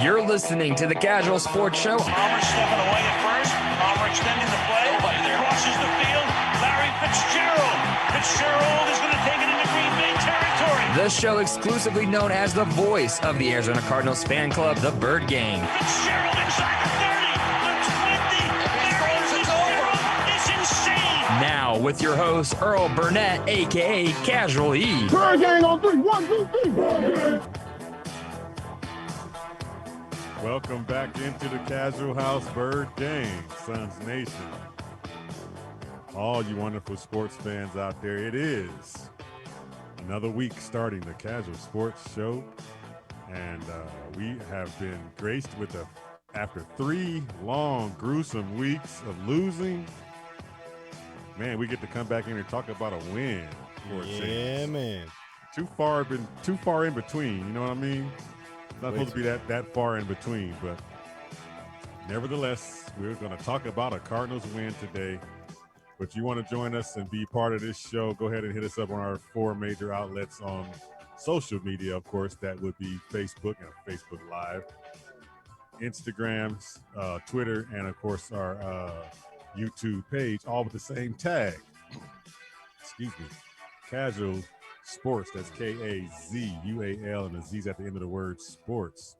You're listening to the Kazual Sportz Show. Palmer stepping away at first. Palmer extending the play. Nobody there. Crosses the field. Larry Fitzgerald. Fitzgerald is going to take it into Green Bay territory. The show exclusively known as the voice of the Arizona Cardinals fan club, the Bird Gang. Fitzgerald inside the 30, the 20. There Fitzgerald. It's insane. Now with your host, Earl Burnett, a.k.a. Casual E. Bird Gang on 3. 1, 2, 3. Bird Gang. Welcome back into the Casual House Bird Gang, Suns Nation. All you wonderful sports fans out there, it is another week starting the Kazual Sportz Show. And we have been graced with after 3 long, gruesome weeks of losing, man, we get to come back in and talk about a win for a change. Yeah, man. Too far in between, you know what I mean? It's not supposed to be that far in between, but nevertheless, we're going to talk about a Cardinals win today. But you want to join us and be part of this show, go ahead and hit us up on our 4 major outlets on social media, of course. That would be Facebook and Facebook Live, Instagram, Twitter, and, of course, our YouTube page, all with the same tag. Excuse me. Kazual Sportz, that's Kazual, and the Z's at the end of the word sports.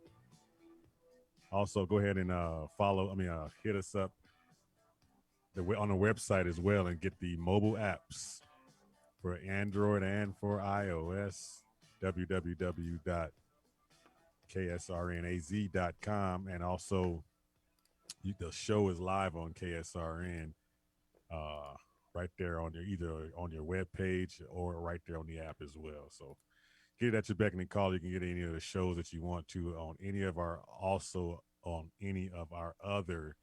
Also, go ahead and hit us up on the website as well and get the mobile apps for Android and for iOS, www.ksrnaz.com. And also, the show is live on KSRN right there on either on your web page or right there on the app as well. So get it at your beck and call. You can get any of the shows that you want to on any of our other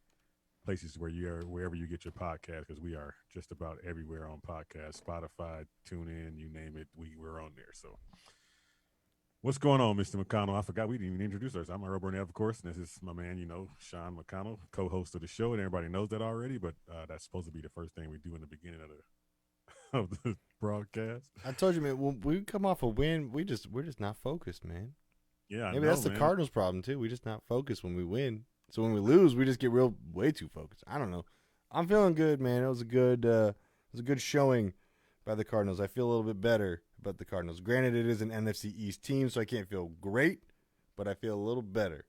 places wherever you get your podcast, because we are just about everywhere on podcast, Spotify, TuneIn, you name it, we're on there. So what's going on, Mr. McConnell? I forgot we didn't even introduce ourselves. I'm Earl Burnett, of course, and this is my man, Sean McConnell, co-host of the show, and everybody knows that already, but that's supposed to be the first thing we do in the beginning of the broadcast. I told you, man, when we come off a win, we're just not focused, man. Yeah, Maybe that's the Cardinals' problem, too. We're just not focused when we win. So when we lose, we just get way too focused. I don't know. I'm feeling good, man. It was a good showing by the Cardinals. I feel a little bit better about the Cardinals. Granted, it is an NFC East team, so I can't feel great, but I feel a little better.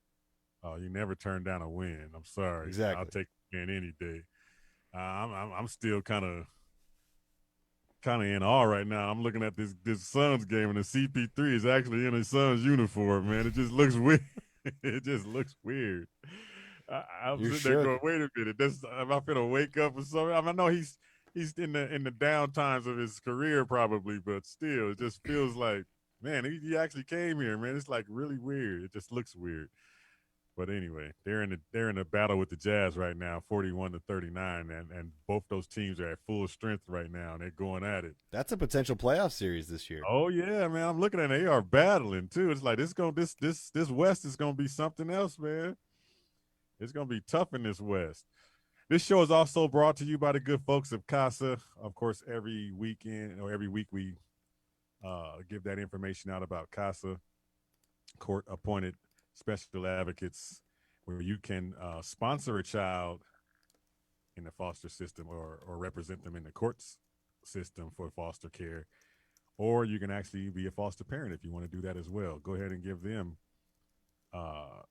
Oh, you never turn down a win. I'm sorry. Exactly. I'll take a win any day. I'm still kind of in awe right now. I'm looking at this Suns game, and the CP3 is actually in a Suns uniform, man. It just looks weird. It just looks weird. I'm sitting there going, wait a minute. Am I finna wake up or something? I know he's in the down times of his career probably, but still, it just feels like, man, he actually came here, man. It's like really weird. It just looks weird. But anyway, they're in a battle with the Jazz right now, 41-39, and both those teams are at full strength right now, and they're going at it. That's a potential playoff series this year. Oh yeah, man. I'm looking at it. They are battling too. It's like this West is gonna be something else, man. It's gonna be tough in this West. This show is also brought to you by the good folks of CASA. Of course, every week we give that information out about CASA, court-appointed special advocates, where you can sponsor a child in the foster system or represent them in the courts system for foster care, or you can actually be a foster parent if you want to do that as well. Go ahead and give them a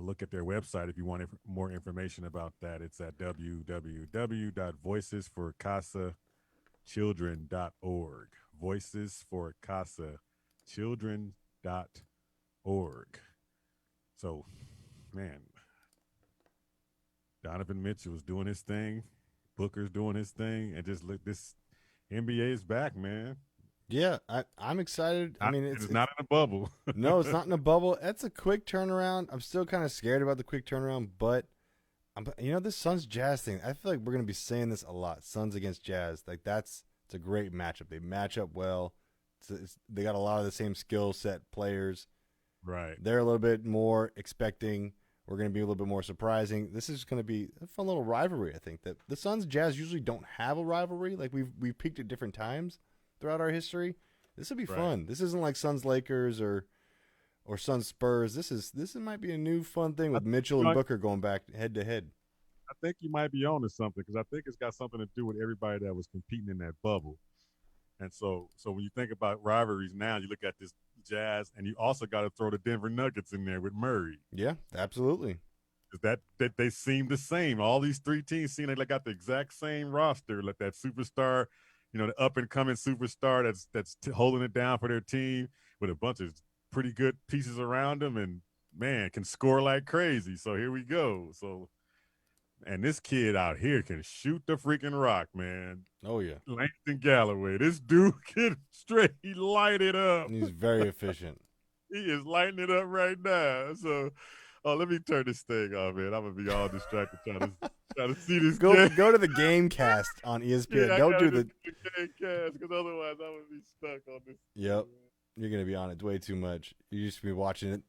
look at their website if you want more information about that. It's at www.voicesforcasachildren.org. voicesforcasachildren.org. So, man, Donovan Mitchell's doing his thing, Booker's doing his thing, and just look, this NBA is back, man. Yeah, I'm excited. It's not in a bubble. No, it's not in a bubble. That's a quick turnaround. I'm still kind of scared about the quick turnaround, but this Suns Jazz thing, I feel like we're going to be saying this a lot. Suns against Jazz, it's a great matchup. They match up well. They got a lot of the same skill set players. Right. They're a little bit more expecting. We're going to be a little bit more surprising. This is going to be a fun little rivalry, I think. That the Suns Jazz usually don't have a rivalry. Like we've peaked at different times throughout our history. This will be fun. This isn't like Suns Lakers or or Suns Spurs. This might be a new fun thing with Mitchell and Booker going back head to head. I think you might be on to something because I think it's got something to do with everybody that was competing in that bubble. And so when you think about rivalries now, you look at this Jazz, and you also got to throw the Denver Nuggets in there with Murray. Yeah, absolutely. That they seem the same. All these three teams seem like they got the exact same roster. Like that superstar, the up and coming superstar that's holding it down for their team with a bunch of pretty good pieces around them, and man can score like crazy. So here we go. So, and this kid out here can shoot the freaking rock, man. Oh yeah, Langston Galloway. This dude can straight light it up. He's very efficient. He is lighting it up right now. So. Oh, let me turn this thing off, man. I'm gonna be all distracted trying to see this. Go to the game cast on ESPN. Yeah, Don't do the game cast because otherwise I would be stuck on this. Yep, you're gonna be on it way too much. You used to be watching it,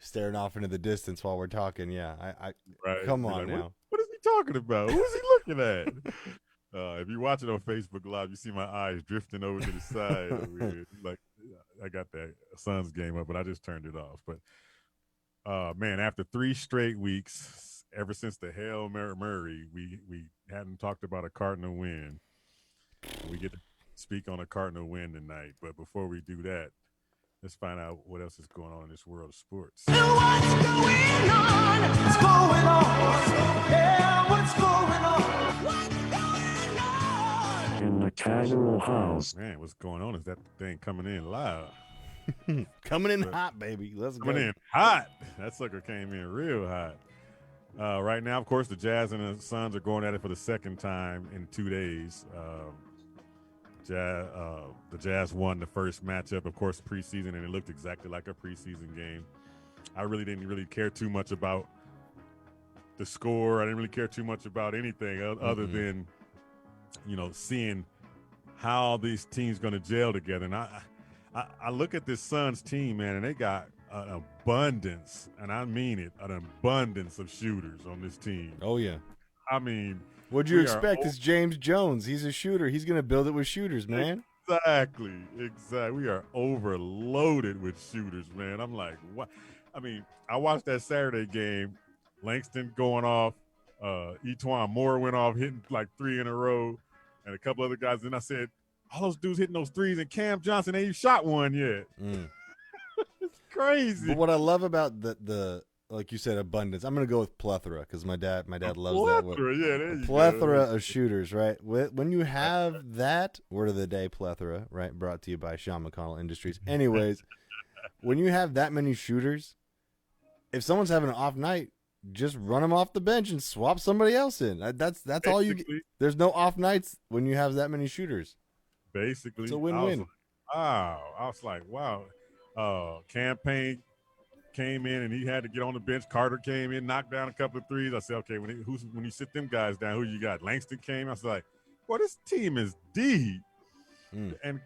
staring off into the distance while we're talking. Yeah, I right. Come on like, now. What is he talking about? Who is he looking at? If you're watching on Facebook Live, you see my eyes drifting over to the side. Like I got that Suns game up, but I just turned it off. But. Man, after 3 straight weeks, ever since the Hail Murray, we hadn't talked about a Cardinal win. We get to speak on a Cardinal win tonight. But before we do that, let's find out what else is going on in this world of sports. What's going on? What's going on? Yeah, what's going on? What's going on? In the casual house. Man, what's going on is that thing coming in loud. Coming in hot, baby. Let's go. Coming in hot. That sucker came in real hot. Right now, of course, the Jazz and the Suns are going at it for the second time in 2 days. The Jazz won the first matchup, of course, preseason, and it looked exactly like a preseason game. I really didn't care too much about the score. I didn't really care too much about anything other than, seeing how these teams going to gel together. And I look at this Suns team, man, and they got an abundance, and I mean it, an abundance of shooters on this team. Oh, yeah. I mean, what'd you expect? It's James Jones. He's a shooter. He's going to build it with shooters, man. Exactly. We are overloaded with shooters, man. I'm like, what? I mean, I watched that Saturday game, Langston going off, Etwan Moore went off, hitting like 3 in a row, and a couple other guys. Then I said, all those dudes hitting those threes, and Cam Johnson ain't shot one yet. It's crazy. But what I love about the like you said, abundance. I'm gonna go with plethora because my dad loves that word. Yeah, there you plethora go. of shooters, right? When you have that word of the day, plethora, right? Brought to you by Sean McConnell Industries. Anyways, when you have that many shooters, if someone's having an off night, just run them off the bench and swap somebody else in. That's all you get. There's no off nights when you have that many shooters. Basically, it's a win-win. I was like, wow. Campaign came in and he had to get on the bench. Carter came in, knocked down a couple of threes. I said, okay, when you sit them guys down, who you got? Langston came. I was like, boy, this team is deep and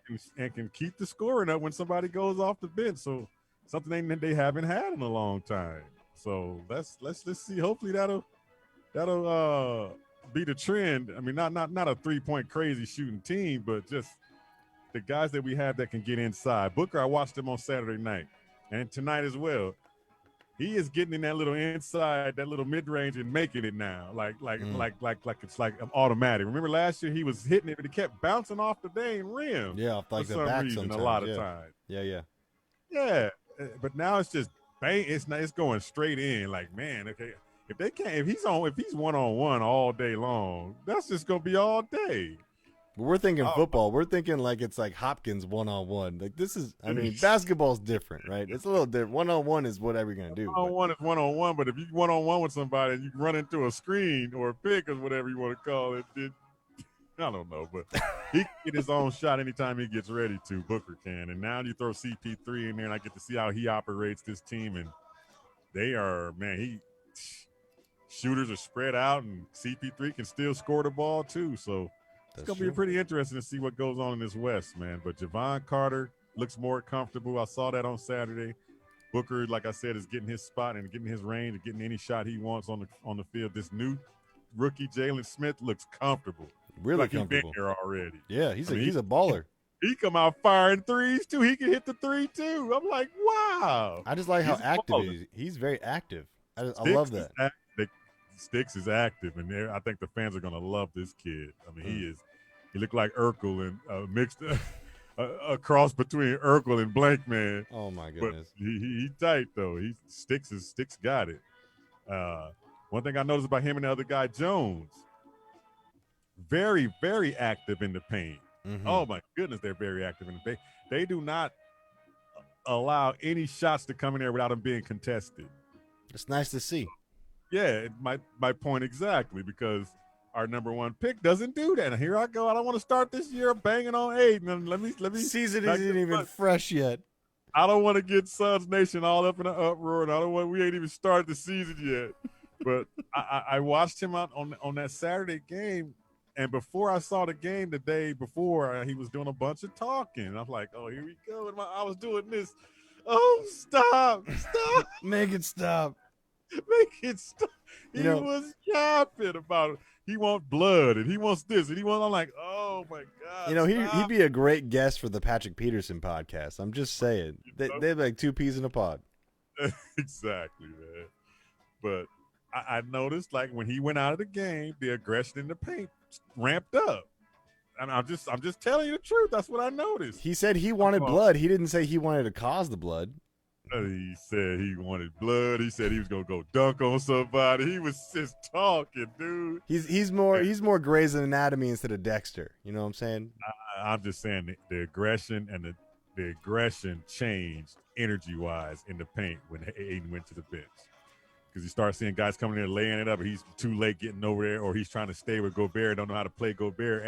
can keep the scoring up when somebody goes off the bench. So something they haven't had in a long time. So let's see. Hopefully that'll be the trend. I mean, not a 3-point crazy shooting team, but just the guys that we have that can get inside. Booker, I watched him on Saturday night and tonight as well. He is getting in that little inside, that little mid range, and making it now, like it's like automatic. Remember last year he was hitting it, but he kept bouncing off the dang rim. Yeah, off like for the some back reason, sometimes. a lot of times. Yeah. But now it's just bang. It's going straight in. Like, man, okay. If he's 1-on-1 all day long, that's just gonna be all day. But we're thinking football. We're thinking like it's like Hopkins 1-on-1. Like this is, I mean, basketball's different, right? It's a little different. 1-on-1 is whatever you're gonna do. 1-on-1 is 1-on-1, but if you 1-on-1 with somebody and you run into a screen or a pick or whatever you want to call it, I don't know, but he can get his own shot anytime he gets ready to. Booker can, and now you throw CP3 in there, and I get to see how he operates this team, and they are, man, shooters are spread out, and CP3 can still score the ball too. So it's going to be pretty interesting to see what goes on in this West, man. But Javon Carter looks more comfortable. I saw that on Saturday. Booker, like I said, is getting his spot and getting his range and getting any shot he wants on the field. This new rookie Jalen Smith looks comfortable. Really like comfortable. He's been here already. Yeah, he's a baller. he come out firing threes too. He can hit the three too. I'm like, wow. I just like how He's active balling. he is. He's very active. I Sticks love that. Sticks is active, and I think the fans are gonna love this kid. I mean, Mm. he looked like Urkel and mixed a cross between Urkel and Blank Man. Oh my But goodness. he tight though. Sticks got it. One thing I noticed about him and the other guy Jones, very very active in the paint. Mhm. Oh my goodness, they're very active in the paint. They do not allow any shots to come in there without them being contested. It's nice to see. Yeah, my point exactly, because our number one pick doesn't do that. And here I go. I don't want to start this year banging on Aiden. And let me Season back isn't to- even fresh yet. I don't want to get Suns Nation all up in an uproar, and we ain't even started the season yet. But I watched him out on that Saturday game, and before I saw the game the day before, he was doing a bunch of talking. And I'm like, oh, here we go. And I was doing this. Oh, stop. Make it stop. Make it stop. He You know- was yapping about it. He wants blood, and he wants this, and I'm like, oh my god. You know, he'd stop. be a great guest for the Patrick Peterson podcast. I'm just saying. They're like two peas in a pod. Exactly, man. But I noticed, like, when he went out of the game, the aggression in the paint ramped up. And I'm just telling you the truth. That's what I noticed. He said he wanted blood. He didn't say he wanted to cause the blood. He said he wanted blood. He said he was gonna go dunk on somebody. He was just talking, dude. He's more Grey's Anatomy instead of Dexter. You know what I'm saying? I'm just saying the aggression and the aggression changed energy wise in the paint when Aiden went to the bench, because you start seeing guys coming in laying it up, and he's too late getting over there, or he's trying to stay with Gobert, don't know how to play Gobert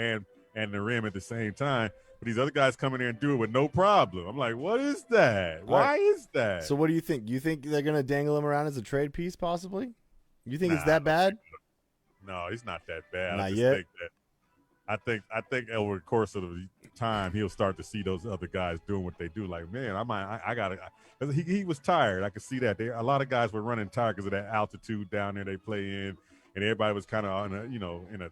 and the rim at the same time. But these other guys come in there and do it with no problem. I'm like, what is that? Why is that? So what do you think? You think they're gonna dangle him around as a trade piece, possibly? You think it's that bad? No, he's not that bad. Not yet. I think over the course of the time he'll start to see those other guys doing what they do. Like, man, I gotta. He was tired. I could see that. A lot of guys were running tired because of that altitude down there they play in, and everybody was kind of in a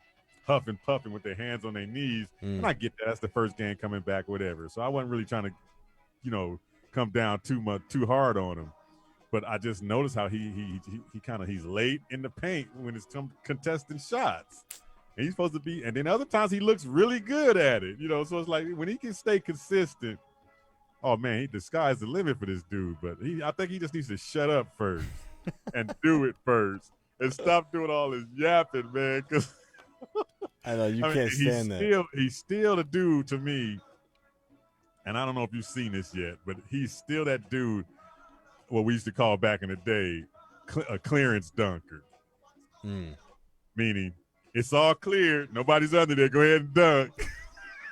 huff and puffing with their hands on their knees. And I get that. That's the first game coming back, whatever. So I wasn't really trying to, come down too hard on him. But I just noticed how he's late in the paint when it's contesting shots. And he's supposed to be, and then other times he looks really good at it, So it's like when he can stay consistent, oh man, the sky's the limit for this dude. But I think he just needs to shut up first and do it first and stop doing all this yapping, man. Because I know you can't stand that. He's still the dude to me, and I don't know if you've seen this yet, but he's still that dude, what we used to call back in the day, a clearance dunker. Meaning, it's all clear, nobody's under there, go ahead and dunk.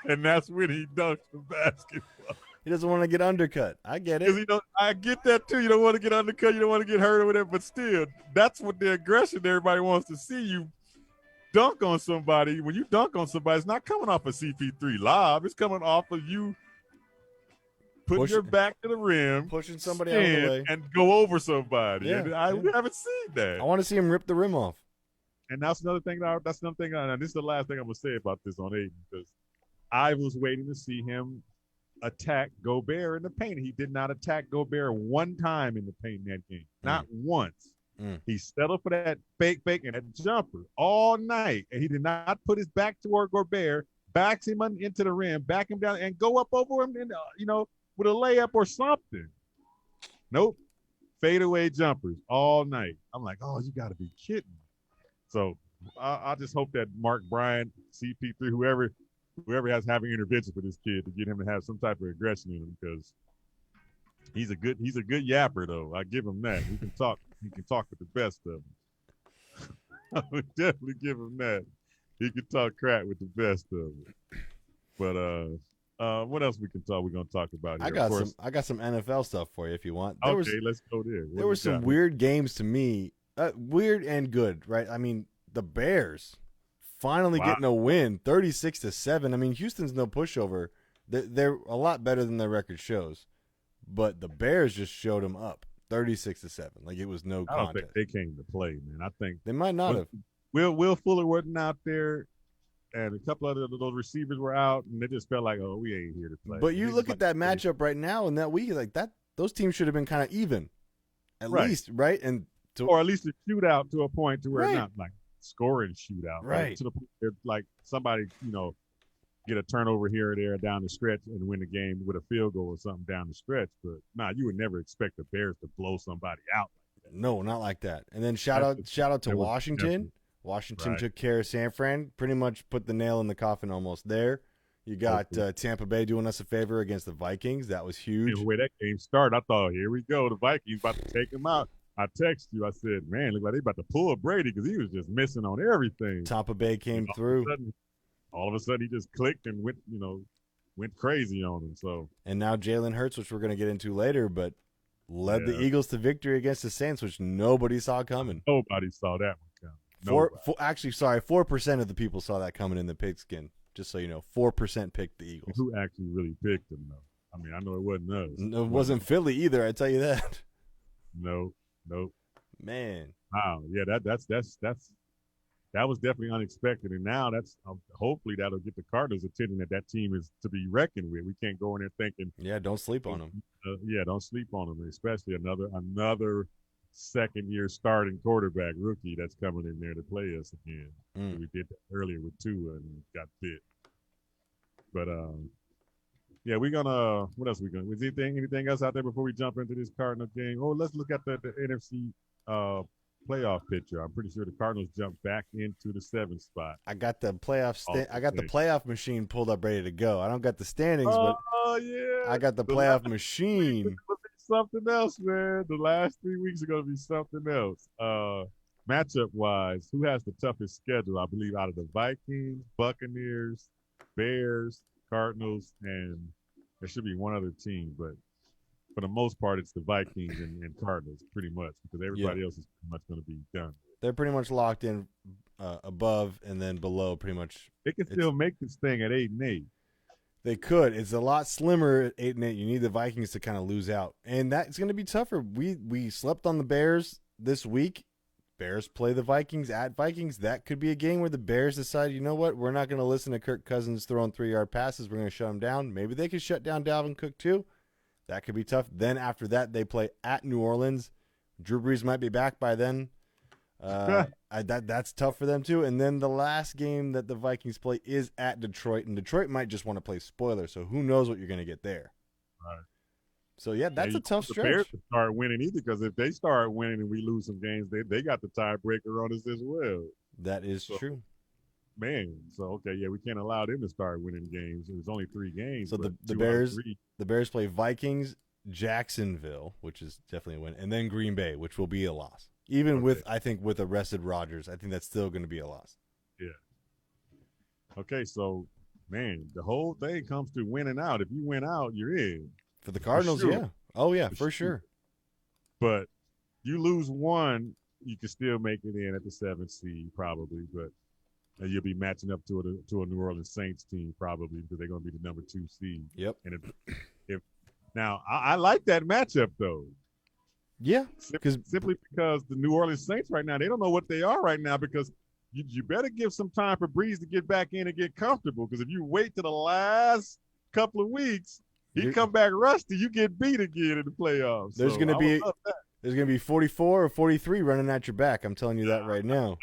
And that's when he dunks the basketball. He doesn't want to get undercut. I get it. Because I get that too. You don't want to get undercut, you don't want to get hurt or whatever, but still, that's what the aggression everybody wants to see. You dunk on somebody. When you dunk on somebody, it's not coming off a CP3 lob. It's coming off of you putting your back to the rim, pushing somebody out of the way, and go over somebody. Yeah, And we haven't seen that. I want to see him rip the rim off. And that's another thing. And this is the last thing I'm gonna say about this on Aiden, because I was waiting to see him attack Gobert in the paint. He did not attack Gobert one time in the paint in that game, not once. He settled for that fake and that jumper all night, and he did not put his back toward Gobert, backs him into the rim, back him down, and go up over him, and with a layup or something. Nope, fadeaway jumpers all night. I'm like, oh, you got to be kidding. So I just hope that Mark Bryant, CP3, whoever has having intervention for this kid to get him to have some type of aggression in him, because he's a good yapper though. I give him that. He can talk with the best of them. I would definitely give him that. He can talk crap with the best of them. But what else we can talk? We're gonna talk about here. I got some NFL stuff for you if you want. Let's go there. There were some weird games to me. Weird and good, right? I mean, the Bears finally getting a win, 36-7. I mean, Houston's no pushover. They're a lot better than their record shows, but the Bears just showed them up, 36-7. Like it was no contest. I don't think they came to play, man. I think they might not have. Will Fuller wasn't out there, and a couple of those receivers were out, and they just felt like, oh, we ain't here to play. But you look at that matchup right now and that week, like that, those teams should have been kind of even, at least, right? And or at least a shootout to a point to where it's Right. not like scoring shootout, Right. To the point where like somebody, get a turnover here or there down the stretch and win the game with a field goal or something down the stretch. But you would never expect the Bears to blow somebody out. no, not like that. And then shout out to that was Washington. different. Washington Right. took care of San Fran, pretty much put the nail in the coffin almost there. You got Tampa Bay doing us a favor against the Vikings. That was huge. And the way that game started, I thought, here we go. The Vikings about to take him out. I texted you. I said, man, look like they about to pull Brady because he was just missing on everything. Tampa Bay came through. All of a sudden, he just clicked and went crazy on him. So, And now Jalen Hurts, which we're going to get into later, but led the Eagles to victory against the Saints, which nobody saw coming. nobody saw that one coming. 4% of the people saw that coming in the pigskin. Just so you know, 4% picked the Eagles. Who actually really picked him, though? I mean, I know it wasn't us. It wasn't Philly either, I tell you that. Nope. Man. Wow. Yeah, that was definitely unexpected. And now that's hopefully that'll get the Cardinals' attention that team is to be reckoned with. We can't go in there thinking, Yeah, don't sleep on them. don't sleep on them, especially another second-year starting quarterback rookie that's coming in there to play us again. We did that earlier with Tua and got bit. But we're gonna. What else we gonna? Was anything else out there before we jump into this Cardinal game? Oh, let's look at the NFC playoff picture. I'm pretty sure the Cardinals jumped back into the 7th spot. I got the playoff machine pulled up ready to go. I don't got the standings, but yeah, I got the playoff machine. Something else, man. The last 3 weeks are going to be something else. Matchup-wise, who has the toughest schedule? I believe out of the Vikings, Buccaneers, Bears, Cardinals, and there should be one other team, but for the most part, it's the Vikings and Cardinals pretty much because everybody else is pretty much going to be done. They're pretty much locked in above and then below pretty much. They can still make this thing at 8-8. They could. It's a lot slimmer at 8-8. You need the Vikings to kind of lose out, and that's going to be tougher. We slept on the Bears this week. Bears play the Vikings at Vikings. That could be a game where the Bears decide, you know what, we're not going to listen to Kirk Cousins throwing 3-yard passes. We're going to shut him down. Maybe they could shut down Dalvin Cook too. That could be tough. Then after that, they play at New Orleans. Drew Brees might be back by then. That's tough for them too. And then the last game that the Vikings play is at Detroit, and Detroit might just want to play spoiler. So who knows what you're going to get there? Right. So yeah, that's a tough the stretch. Bears to start winning either because if they start winning and we lose some games, they got the tiebreaker on us as well. That is true. Man, so okay, we can't allow them to start winning games. There's only 3 games. So the Bears play Vikings, Jacksonville, which is definitely a win, and then Green Bay, which will be a loss. Even with a rested Rodgers, I think that's still going to be a loss. Yeah. Okay, so man, the whole thing comes to winning out. If you win out, you're in. For the Cardinals, sure. yeah. Oh yeah, for sure. But you lose one, you can still make it in at the 7th seed probably, but you'll be matching up to a New Orleans Saints team probably because they're going to be the number 2 seed. Yep. And if now I like that matchup though. Yeah, simply because the New Orleans Saints right now, they don't know what they are right now because you better give some time for Breeze to get back in and get comfortable because if you wait to the last couple of weeks, he come back rusty, you get beat again in the playoffs. There's going to be 44 or 43 running at your back. I'm telling you that right now.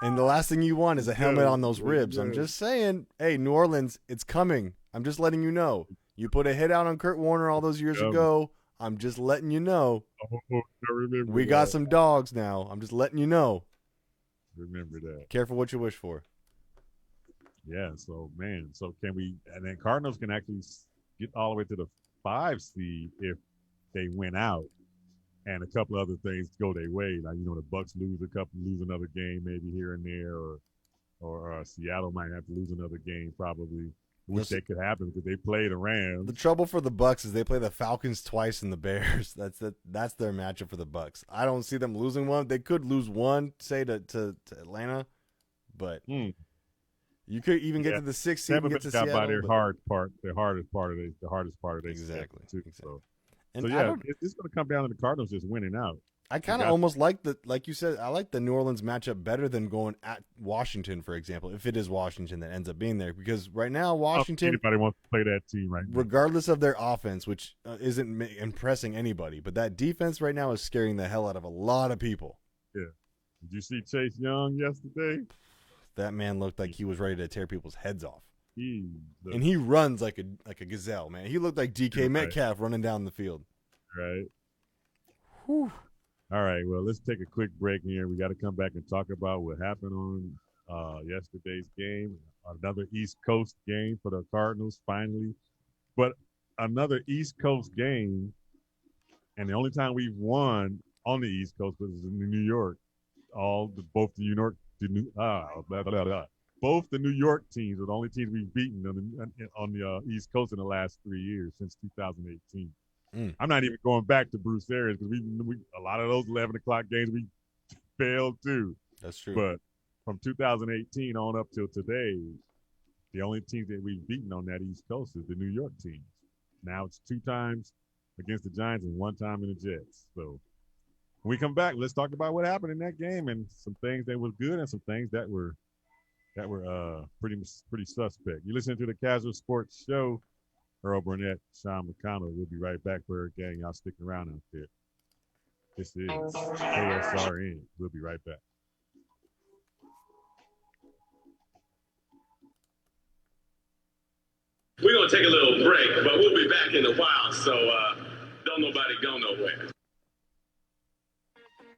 And the last thing you want is a helmet on those ribs. I'm just saying, hey, New Orleans, it's coming. I'm just letting you know. You put a hit out on Kurt Warner all those years ago. I'm just letting you know. We got some dogs now. I'm just letting you know. Remember that. Careful what you wish for. Yeah, so can we – and then Cardinals can actually get all the way to the 5 seed if they win out and a couple other things go their way. Like, the Bucks lose another game maybe here and there or Seattle might have to lose another game probably. Which they could happen because they play the Rams. The trouble for the Bucks is they play the Falcons twice and the Bears. That's their matchup for the Bucks. I don't see them losing one. They could lose one, say to Atlanta, but you could even get to the 6th seed and get to Seattle. By their hardest part of their exactly. too. So, it's going to come down to the Cardinals just winning out. I kind of almost like like you said, I like the New Orleans matchup better than going at Washington, for example, if it is Washington that ends up being there. Because right now, Washington, anybody wants to play that team right now. regardless of their offense, which isn't impressing anybody, but that defense right now is scaring the hell out of a lot of people. Yeah. Did you see Chase Young yesterday? That man looked like he was ready to tear people's heads off. And he runs like a gazelle, man. He looked like DK Metcalf running down the field. Right. Whew. All right, well, let's take a quick break here. We got to come back and talk about what happened on yesterday's game. Another East Coast game for the Cardinals, finally. But another East Coast game, and the only time we've won on the East Coast was in New York. Both the New York teams are the only teams we've beaten on the East Coast in the last 3 years since 2018. I'm not even going back to Bruce Arians because we a lot of those 11 o'clock games we failed too. That's true. But from 2018 on up till today, the only teams that we've beaten on that East Coast is the New York teams. Now it's 2 times against the Giants and 1 time in the Jets. So when we come back, let's talk about what happened in that game and some things that were good and some things that were pretty suspect. You're listening to the Kazual Sportz Show. Earl Burnett, Sean McConnell. We'll be right back for our gang. Y'all sticking around out there. This is KSRN. We'll be right back. We're going to take a little break, but we'll be back in a while, so don't nobody go nowhere.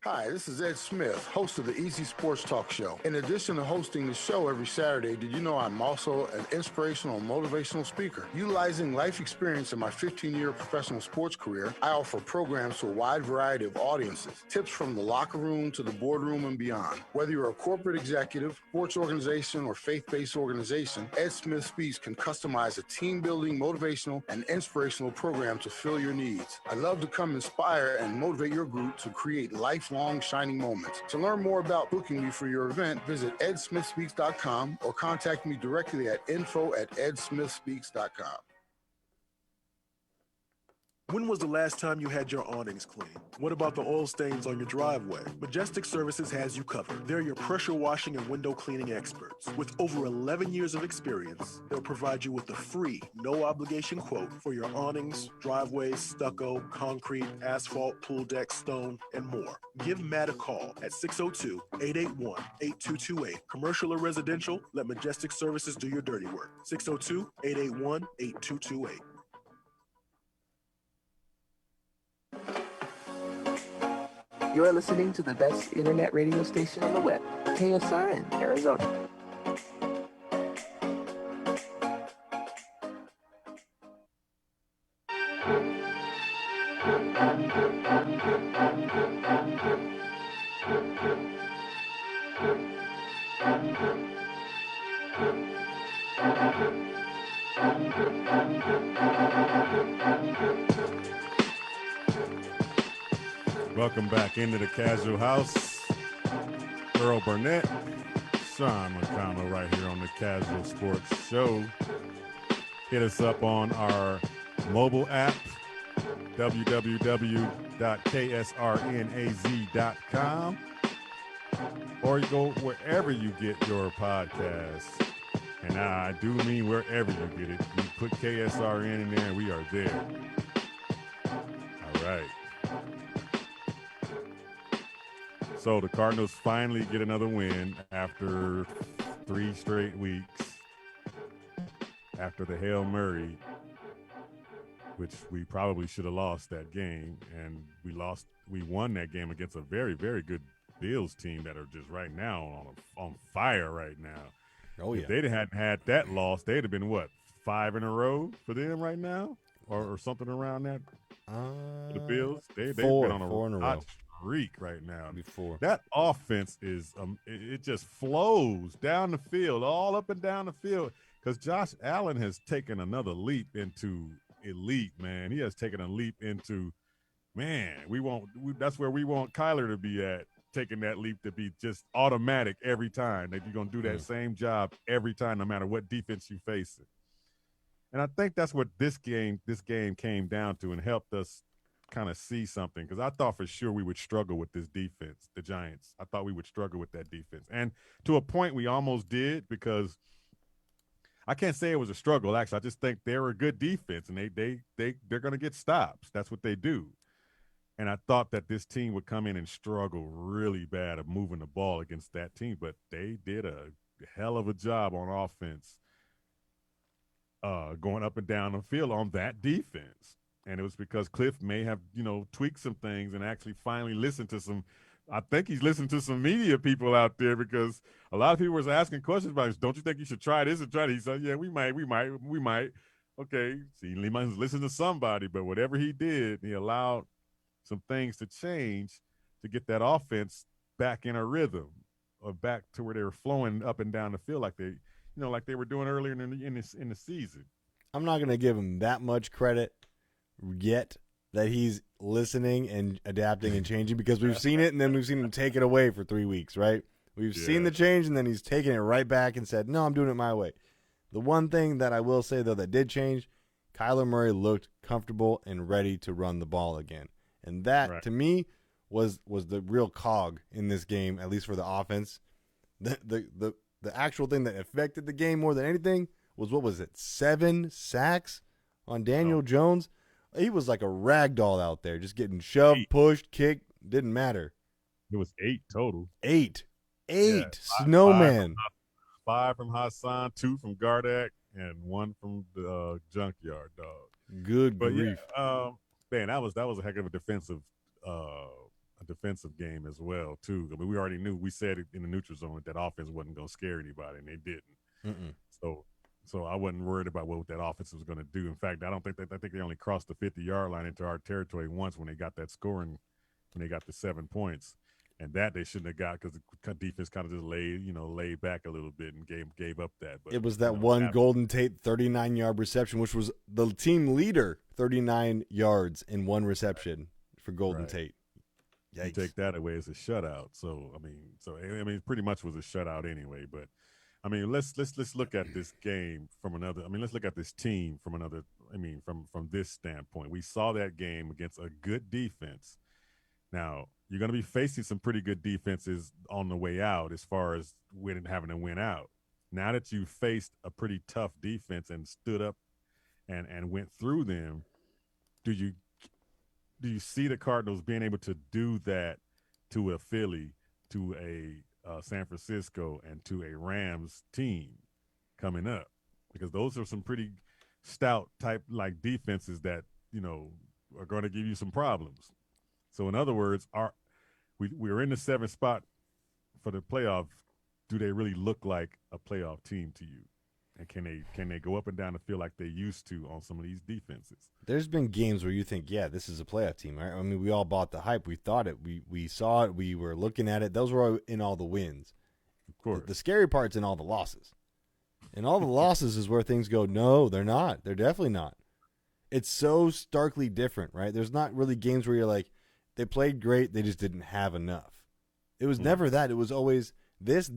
Hi, this is Ed Smith, host of the Easy Sports Talk Show. In addition to hosting the show every Saturday, did you know I'm also an inspirational and motivational speaker? Utilizing life experience in my 15-year professional sports career, I offer programs to a wide variety of audiences. Tips from the locker room to the boardroom and beyond. Whether you're a corporate executive, sports organization, or faith-based organization, Ed Smith Speaks can customize a team-building, motivational, and inspirational program to fill your needs. I'd love to come inspire and motivate your group to create lifelong shining moments. To learn more about booking me for your event, visit edsmithspeaks.com or contact me directly at info@edsmithspeaks.com. When was the last time you had your awnings cleaned? What about the oil stains on your driveway? Majestic Services has you covered. They're your pressure washing and window cleaning experts. With over 11 years of experience, they'll provide you with a free, no-obligation quote for your awnings, driveways, stucco, concrete, asphalt, pool deck, stone, and more. Give Matt a call at 602-881-8228. Commercial or residential, let Majestic Services do your dirty work. 602-881-8228. You're listening to the best internet radio station on the web, KSRN, Arizona. Welcome back into the Casual House. Earl Burnett, Sean McConnell right here on the Kazual Sportz Show. Hit us up on our mobile app, www.ksrnaz.com, or you go wherever you get your podcasts. And I do mean wherever you get it. You put KSRN in there and we are there. All right. So the Cardinals finally get another win after 3 straight weeks. After the Hail Mary, which we probably should have lost that game, and we won that game against a very, very good Bills team that are just right now on fire right now. Oh yeah. If they hadn't had that loss, they'd have been what, 5 in a row for them right now, or something around that. For the Bills, they've been on a 4 in a row. Streak right now. Before that offense is it just flows down the field, all up and down the field, because Josh Allen has taken another leap into elite, man. He has taken a leap into, man, that's where we want Kyler to be at, taking that leap to be just automatic every time, that you're going to do that same job every time, no matter what defense you face it. And I think that's what this game came down to and helped us kind of see something because I thought for sure we would struggle with this defense, the Giants. I thought we would struggle with that defense, and to a point we almost did because I can't say it was a struggle. Actually, I just think they're a good defense, and they're going to get stops. That's what they do. And I thought that this team would come in and struggle really bad of moving the ball against that team, but they did a hell of a job on offense, going up and down the field on that defense. And it was because Cliff may have, tweaked some things and actually finally listened to some. I think he's listened to some media people out there because a lot of people was asking questions about, don't you think you should try this and try that? He said, yeah, we might. Okay, see, he might listen to somebody, but whatever he did, he allowed some things to change to get that offense back in a rhythm or back to where they were flowing up and down the field like they were doing earlier in the season. I'm not going to give him that much credit yet that he's listening and adapting and changing because we've seen it and then we've seen him take it away for 3 weeks, right? We've seen the change and then he's taken it right back and said, no, I'm doing it my way. The one thing that I will say, though, that did change, Kyler Murray looked comfortable and ready to run the ball again. And that, to me, was the real cog in this game, at least for the offense. The actual thing that affected the game more than anything was, 7 sacks on Daniel Jones? He was like a rag doll out there, just getting shoved, pushed, kicked, didn't matter. It was 8 total. 8. Yeah, Snowman. 5 from Hassan, 2 from Gardak, and 1 from the Junkyard Dog. Good grief. Yeah, man, that was a heck of a defensive game as well too. I mean, we already knew. We said it in the neutral zone that offense wasn't going to scare anybody, and they didn't. So I wasn't worried about what that offense was going to do. In fact, I think they only crossed the 50-yard line into our territory once when they got that scoring, when they got the 7 points, and that they shouldn't have got because the defense kind of just laid back a little bit and gave up that. But it was that one Golden Tate 39-yard reception, which was the team leader, 39 yards in one reception for Golden Tate. Yikes. You take that away as a shutout. So I mean, it pretty much was a shutout anyway. But I mean, let's look at this game from another. I mean, let's look at this team from another. I mean, from this standpoint, we saw that game against a good defense. Now you're going to be facing some pretty good defenses on the way out, as far as having to win out. Now that you faced a pretty tough defense and stood up and went through them, do you see the Cardinals being able to do that to a Philly, to a San Francisco, and to a Rams team coming up? Because those are some pretty stout type like defenses that are going to give you some problems. So in other words, we're in the 7th spot for the playoff. Do they really look like a playoff team to you? And can they go up and down the field like they used to on some of these defenses? There's been games where you think, yeah, this is a playoff team, right? I mean, we all bought the hype. We thought it. We saw it. We were looking at it. Those were in all the wins. Of course. The scary part's in all the losses. And all the losses is where things go, no, they're not. They're definitely not. It's so starkly different, right? There's not really games where you're like, they played great, they just didn't have enough. It was never that. It was always this,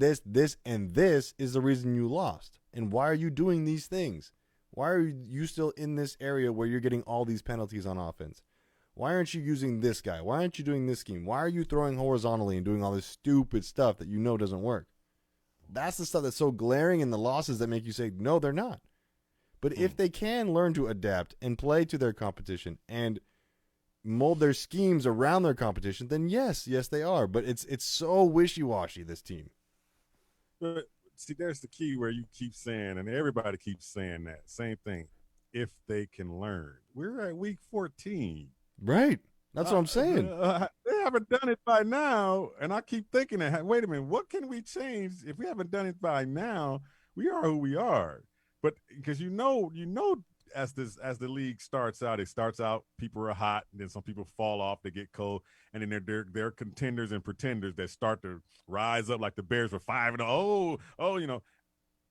and this is the reason you lost. And why are you doing these things? Why are you still in this area where you're getting all these penalties on offense? Why aren't you using this guy? Why aren't you doing this scheme? Why are you throwing horizontally and doing all this stupid stuff that doesn't work? That's the stuff that's so glaring in the losses that make you say, no, they're not. But if they can learn to adapt and play to their competition and mold their schemes around their competition, then yes, they are. But it's so wishy-washy, this team. But see, there's the key where you keep saying, and everybody keeps saying that same thing. If they can learn, we're at week 14, right? That's what I'm saying. They haven't done it by now, and I keep thinking that. Wait a minute, what can we change if we haven't done it by now? We are who we are, but because as the league starts out, people are hot, and then some people fall off, they get cold, and then they're contenders and pretenders that start to rise up like the Bears were 5-0.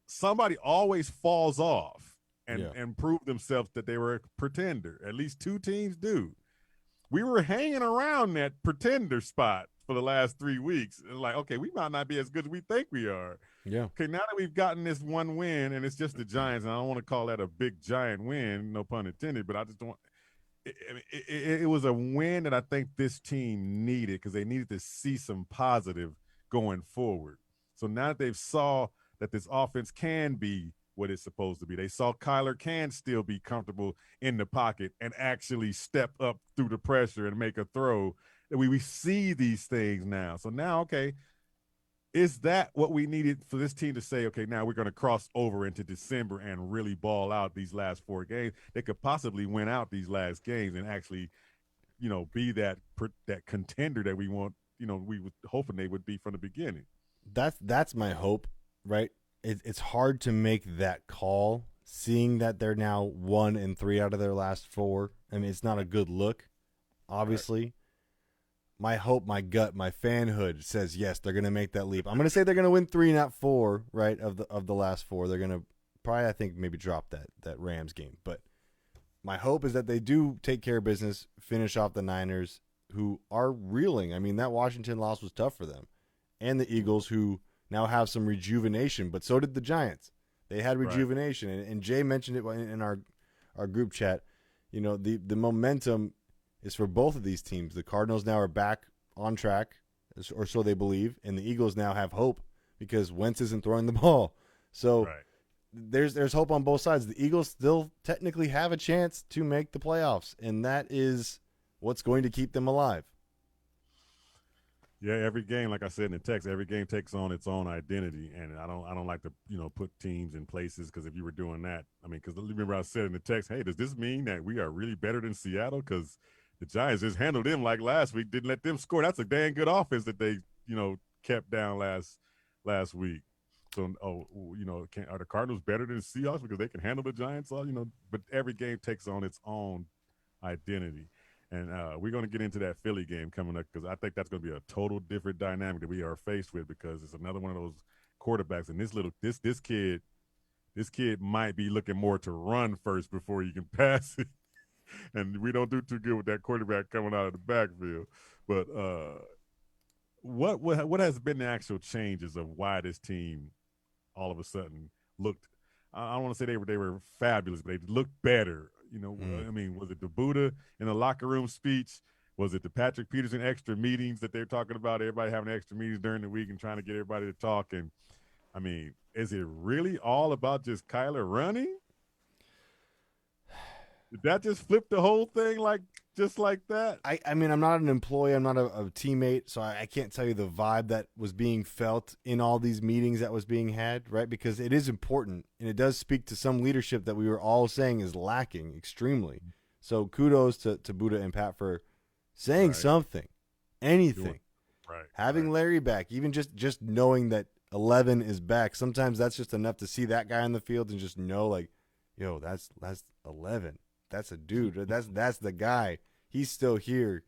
Somebody always falls off and prove themselves that they were a pretender. At least 2 teams do. We were hanging around that pretender spot for the last 3 weeks. Like, okay, we might not be as good as we think we are. Yeah. Okay, now that we've gotten this one win, and it's just the Giants, and I don't want to call that a big giant win, no pun intended, but I just don't. it was a win that I think this team needed because they needed to see some positive going forward. So now that they've saw that this offense can be what it's supposed to be, they saw Kyler can still be comfortable in the pocket and actually step up through the pressure and make a throw. We see these things now. So now, okay, is that what we needed for this team to say, okay, now we're going to cross over into December and really ball out these last 4 games? They could possibly win out these last games and actually, be that contender that we want, we were hoping they would be from the beginning. That's my hope, right? It's hard to make that call, seeing that they're now 1-3 out of their last 4. I mean, it's not a good look, obviously. Right. My hope, my gut, my fanhood says yes, they're going to make that leap. I'm going to say they're going to win 3, not 4, right, of the last 4. They're going to probably, I think, maybe drop that Rams game. But my hope is that they do take care of business, finish off the Niners, who are reeling. I mean, that Washington loss was tough for them. And the Eagles, who now have some rejuvenation, but so did the Giants. They had rejuvenation. Right. And Jay mentioned it in our group chat. The momentum is for both of these teams. The Cardinals now are back on track, or so they believe, and the Eagles now have hope because Wentz isn't throwing the ball. So there's hope on both sides. The Eagles still technically have a chance to make the playoffs, and that is what's going to keep them alive. Yeah, every game, like I said in the text, every game takes on its own identity, and I don't like to put teams in places, because if you were doing that, I mean, because remember I said in the text, hey, does this mean that we are really better than Seattle? Because the Giants just handled them like last week, didn't let them score. That's a dang good offense that they kept down last week. So are the Cardinals better than the Seahawks because they can handle the Giants? But every game takes on its own identity. And we're going to get into that Philly game coming up, because I think that's going to be a total different dynamic that we are faced with, because it's another one of those quarterbacks. And this kid might be looking more to run first before you can pass it. And we don't do too good with that quarterback coming out of the backfield. But what has been the actual changes of why this team all of a sudden looked? I don't want to say they were fabulous, but they looked better. I mean, was it the Buddha in the locker room speech? Was it the Patrick Peterson extra meetings that they're talking about? Everybody having extra meetings during the week and trying to get everybody to talk. And I mean, is it really all about just Kyler running? Did that just flip the whole thing just like that? I mean, I'm not an employee. I'm not a teammate, so I can't tell you the vibe that was being felt in all these meetings that was being had, right? Because it is important, and it does speak to some leadership that we were all saying is lacking extremely. So kudos to Buddha and Pat for saying something, anything. Having Larry back, even just knowing that 11 is back, sometimes that's just enough to see that guy on the field and just know, like, yo, that's 11. That's a dude. That's the guy. He's still here.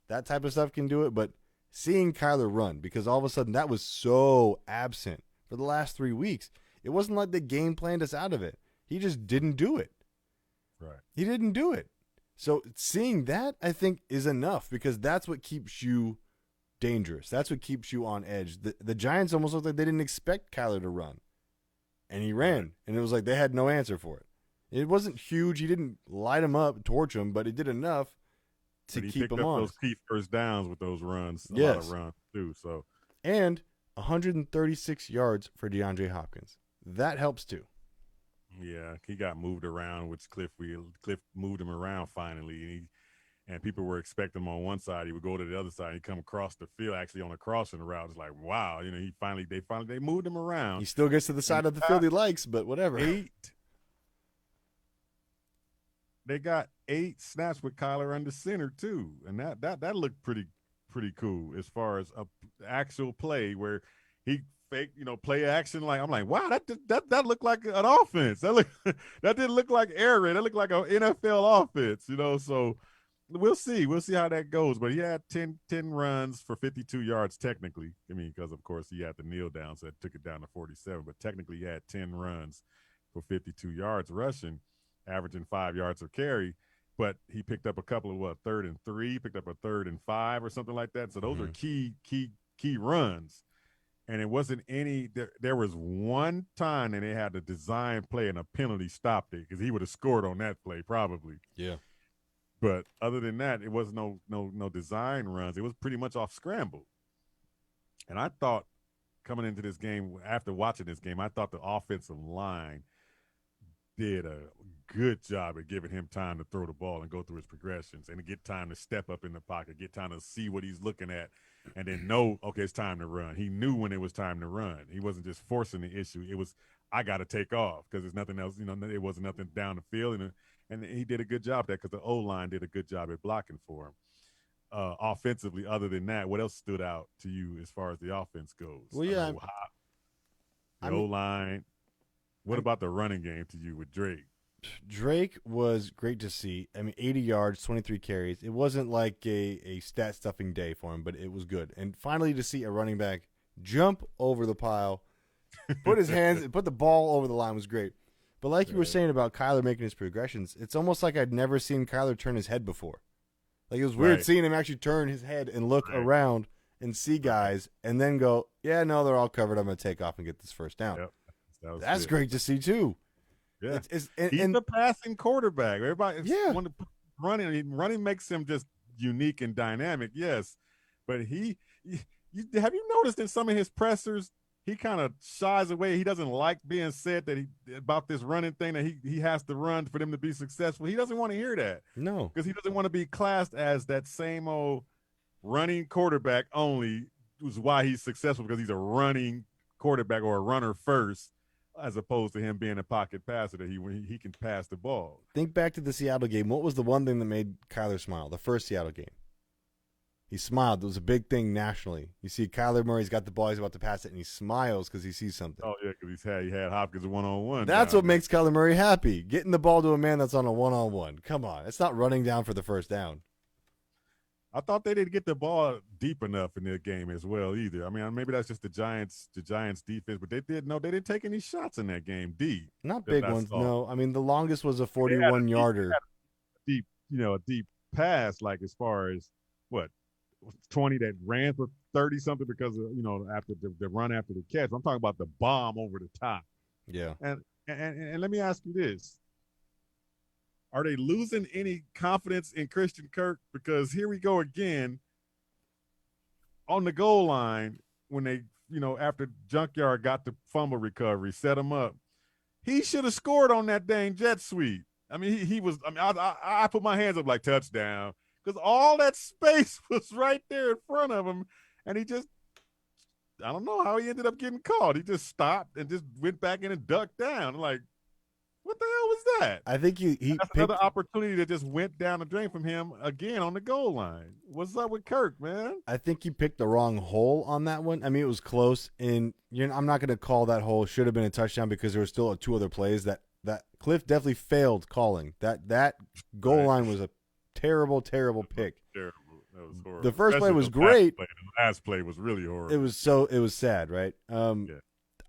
That type of stuff can do it. But seeing Kyler run, because all of a sudden that was so absent for the last 3 weeks. It wasn't like the game planned us out of it. He just didn't do it. Right. He didn't do it. So seeing that, I think, is enough, because that's what keeps you dangerous. That's what keeps you on edge. The Giants almost looked like they didn't expect Kyler to run. And he ran. And it was like they had no answer for it. It wasn't huge. He didn't light him up, torch him, but it did enough to keep him on. Those key first downs with those runs, a lot of runs too. So, and 136 yards for DeAndre Hopkins. That helps too. Yeah, he got moved around, which Cliff moved him around finally, and people were expecting him on one side. He would go to the other side. He'd come across the field, actually on a crossing route. It's like, wow, they moved him around. He still gets to the side of the field he likes, but whatever. They got 8 snaps with Kyler under center too, and that looked pretty cool as far as a actual play where he faked, play action. Like, I'm like, wow, that looked like an offense. That didn't look like air raid. That looked like an NFL offense, So we'll see how that goes. But he had 10 runs for 52 yards technically. I mean, because of course he had to kneel down, so it took it down to 47. But technically, he had 10 runs for 52 yards rushing, averaging 5 yards per carry, but he picked up a couple of 3rd and 3, picked up a 3rd and 5 or something like that. So those are key runs. And it wasn't any there was one time and they had a design play and a penalty stopped it, because he would have scored on that play probably. Yeah. But other than that, it was no design runs. It was pretty much off scramble. And I thought coming into this game, after watching this game, I thought the offensive line did a good job at giving him time to throw the ball and go through his progressions and to get time to step up in the pocket, get time to see what he's looking at, and then know, okay, it's time to run. He knew when it was time to run. He wasn't just forcing the issue. It was, I got to take off because there's nothing else, it wasn't nothing down the field. And he did a good job of that because the O-line did a good job at blocking for him. Offensively, other than that, what else stood out to you as far as the offense goes? Well, yeah. O-line. What about the running game to you with Drake? Drake was great to see. I mean, 80 yards, 23 carries. It wasn't like a stat stuffing day for him, but it was good. And finally to see a running back jump over the pile, put his hands, put the ball over the line was great. But like you were saying about Kyler making his progressions, it's almost like I'd never seen Kyler turn his head before. Like it was weird seeing him actually turn his head and look around and see guys and then go, yeah, no, they're all covered. I'm going to take off and get this first down. Yep. That's great to see too. Yeah, he's the passing quarterback. Everybody, running makes him just unique and dynamic. Yes, but have you noticed in some of his pressers, he kind of shies away. He doesn't like being said that about this running thing that he has to run for them to be successful. He doesn't want to hear that. No, because he doesn't want to be classed as that same old running quarterback only. Is why he's successful, because he's a running quarterback or a runner first, as opposed to him being a pocket passer that he can pass the ball. Think back to the Seattle game. What was the one thing that made Kyler smile? The first Seattle game. He smiled. It was a big thing nationally. You see Kyler Murray's got the ball. He's about to pass it, and he smiles because he sees something. Oh, yeah, because he had Hopkins one-on-one. That's what makes Kyler Murray happy, getting the ball to a man that's on a one-on-one. Come on. It's not running down for the first down. I thought they didn't get the ball deep enough in their game as well either. I mean, maybe that's just the Giants defense, but they didn't take any shots in that game deep. Not big ones, no. I mean, the longest was a 41-yarder. A deep pass, like as far as what, 20 that ran for 30 something because of, after the run after the catch. I'm talking about the bomb over the top. Yeah. And let me ask you this. Are they losing any confidence in Christian Kirk? Because here we go again on the goal line when they, after Junkyard got the fumble recovery, set him up. He should have scored on that dang jet sweep. I mean, he was. I mean, I put my hands up like touchdown because all that space was right there in front of him, and he just. I don't know how he ended up getting caught. He just stopped and just went back in and ducked down. Like, what the hell was that? I think he That's another opportunity that just went down the drain from him again on the goal line. What's up with Kirk, man? I think he picked the wrong hole on that one. I mean, it was close, and I'm not going to call that hole should have been a touchdown because there were still two other plays that Cliff definitely failed calling. That goal line was a terrible, terrible pick. Terrible. That was horrible. The first play was great. The last play was really horrible. It was sad, right? Yeah.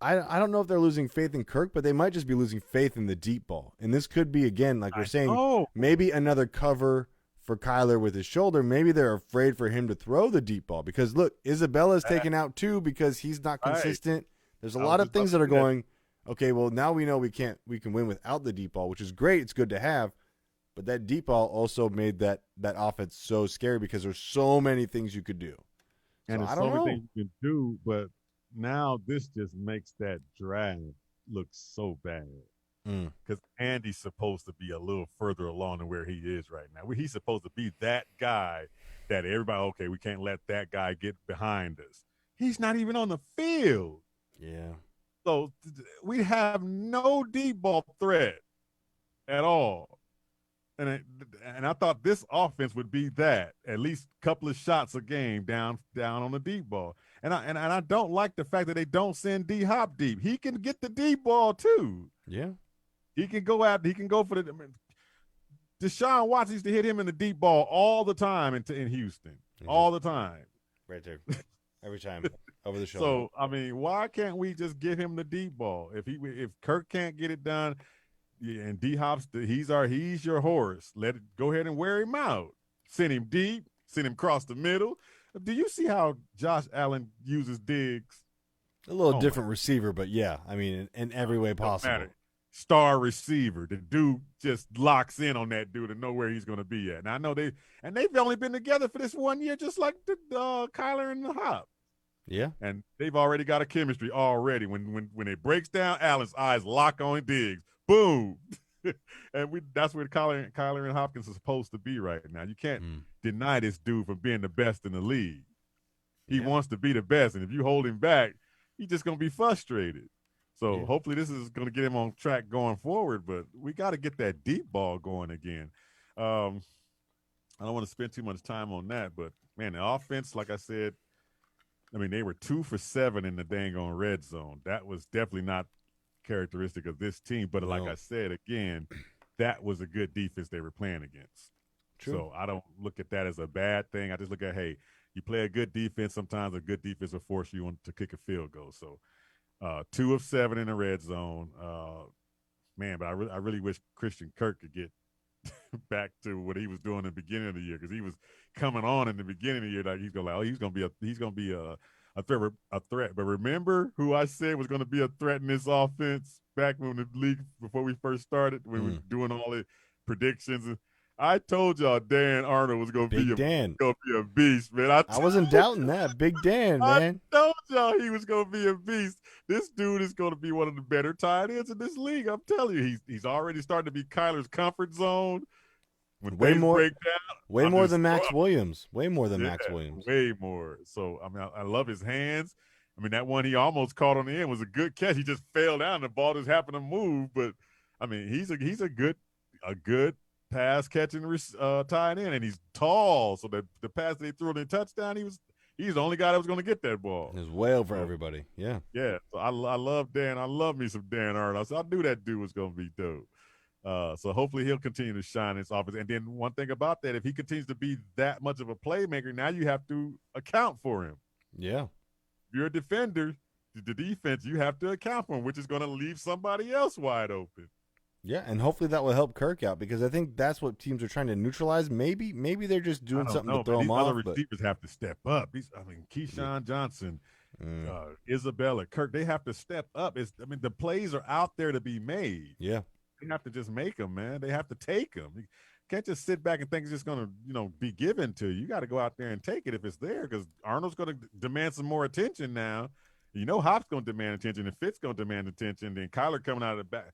I don't know if they're losing faith in Kirk, but they might just be losing faith in the deep ball. And this could be, again, like we're saying, maybe another cover for Kyler with his shoulder. Maybe they're afraid for him to throw the deep ball because, look, Isabella's taken out too because he's not consistent. There's a lot of things that are going, okay, well, now we know we can win without the deep ball, which is great. It's good to have. But that deep ball also made that offense so scary because there's so many things you could do. And there's so many things you can do, but now this just makes that drive look so bad because Andy's supposed to be a little further along than where he is right now. He's supposed to be that guy that everybody, okay, we can't let that guy get behind us. He's not even on the field. Yeah. So we have no deep ball threat at all. And I thought this offense would be that, at least a couple of shots a game down on the deep ball. And I don't like the fact that they don't send D-Hop deep. He can get the deep ball too. Yeah. He can go for the Deshaun Watson used to hit him in the deep ball all the time in Houston. All the time. Right there. Every time. Over the shoulder. So, I mean, why can't we just give him the deep ball? If Kirk can't get it done, yeah, and D-Hop's he's your horse. Let it go ahead and wear him out. Send him deep. Send him across the middle. Do you see how Josh Allen uses Diggs? A little different receiver, but yeah, I mean, in every way possible. star receiver. The dude just locks in on that dude and know where he's going to be at. And I know they've only been together for this 1 year, just like the Kyler and the Hop. Yeah. And they've already got a chemistry already. When it breaks down, Allen's eyes lock on Diggs. Boom. And that's where Kyler and Hopkins are supposed to be right now. You can't deny this dude from being the best in the league. He wants to be the best, and if you hold him back, he's just going to be frustrated. So hopefully this is going to get him on track going forward, but we got to get that deep ball going again. I don't want to spend too much time on that, but, man, the offense, like I said, I mean, they were 2 for 7 in the dang on red zone. That was definitely not characteristic of this team, but like I said, again, that was a good defense they were playing against. True. So I don't look at that as a bad thing. I just look at, hey, you play a good defense, sometimes a good defense will force you to kick a field goal. So 2 of 7 in the red zone. Man, but I really wish Christian Kirk could get back to what he was doing in the beginning of the year, because he was coming on in the beginning of the year like he's gonna be a threat. But remember who I said was going to be a threat in this offense back when the league, before we first started, when we were doing all the predictions. I told y'all Dan Arnold was going to be a beast, man. I wasn't doubting that. Big Dan, man. I told y'all he was going to be a beast. This dude is going to be one of the better tight ends in this league. I'm telling you, he's already starting to be Kyler's comfort zone. When way more, break down, way more than Max Williams. Way more than Max Williams. Way more. So I mean, I love his hands. I mean, that one he almost caught on the end was a good catch. He just fell down. The ball just happened to move. But I mean, he's a good pass catching tight end, and he's tall. So the pass they threw in the touchdown, he's the only guy that was going to get that ball. It was way over everybody. Yeah. Yeah. So I love Dan. I love me some Dan Arnold. So I knew that dude was going to be dope. So hopefully he'll continue to shine in this offense. And then one thing about that, if he continues to be that much of a playmaker, now you have to account for him. Yeah. If you're a defender, the defense, you have to account for him, which is going to leave somebody else wide open. Yeah, and hopefully that will help Kirk out, because I think that's what teams are trying to neutralize. Maybe they're just doing something to throw him off. These other receivers have to step up. Keyshawn Johnson, Isabella, Kirk, they have to step up. The plays are out there to be made. Yeah. They have to just make them, man. They have to take them. You can't just sit back and think it's just going to, be given to you. You got to go out there and take it if it's there, because Arnold's going to demand some more attention now. Hop's going to demand attention, and Fitz going to demand attention. Then Kyler coming out of the back.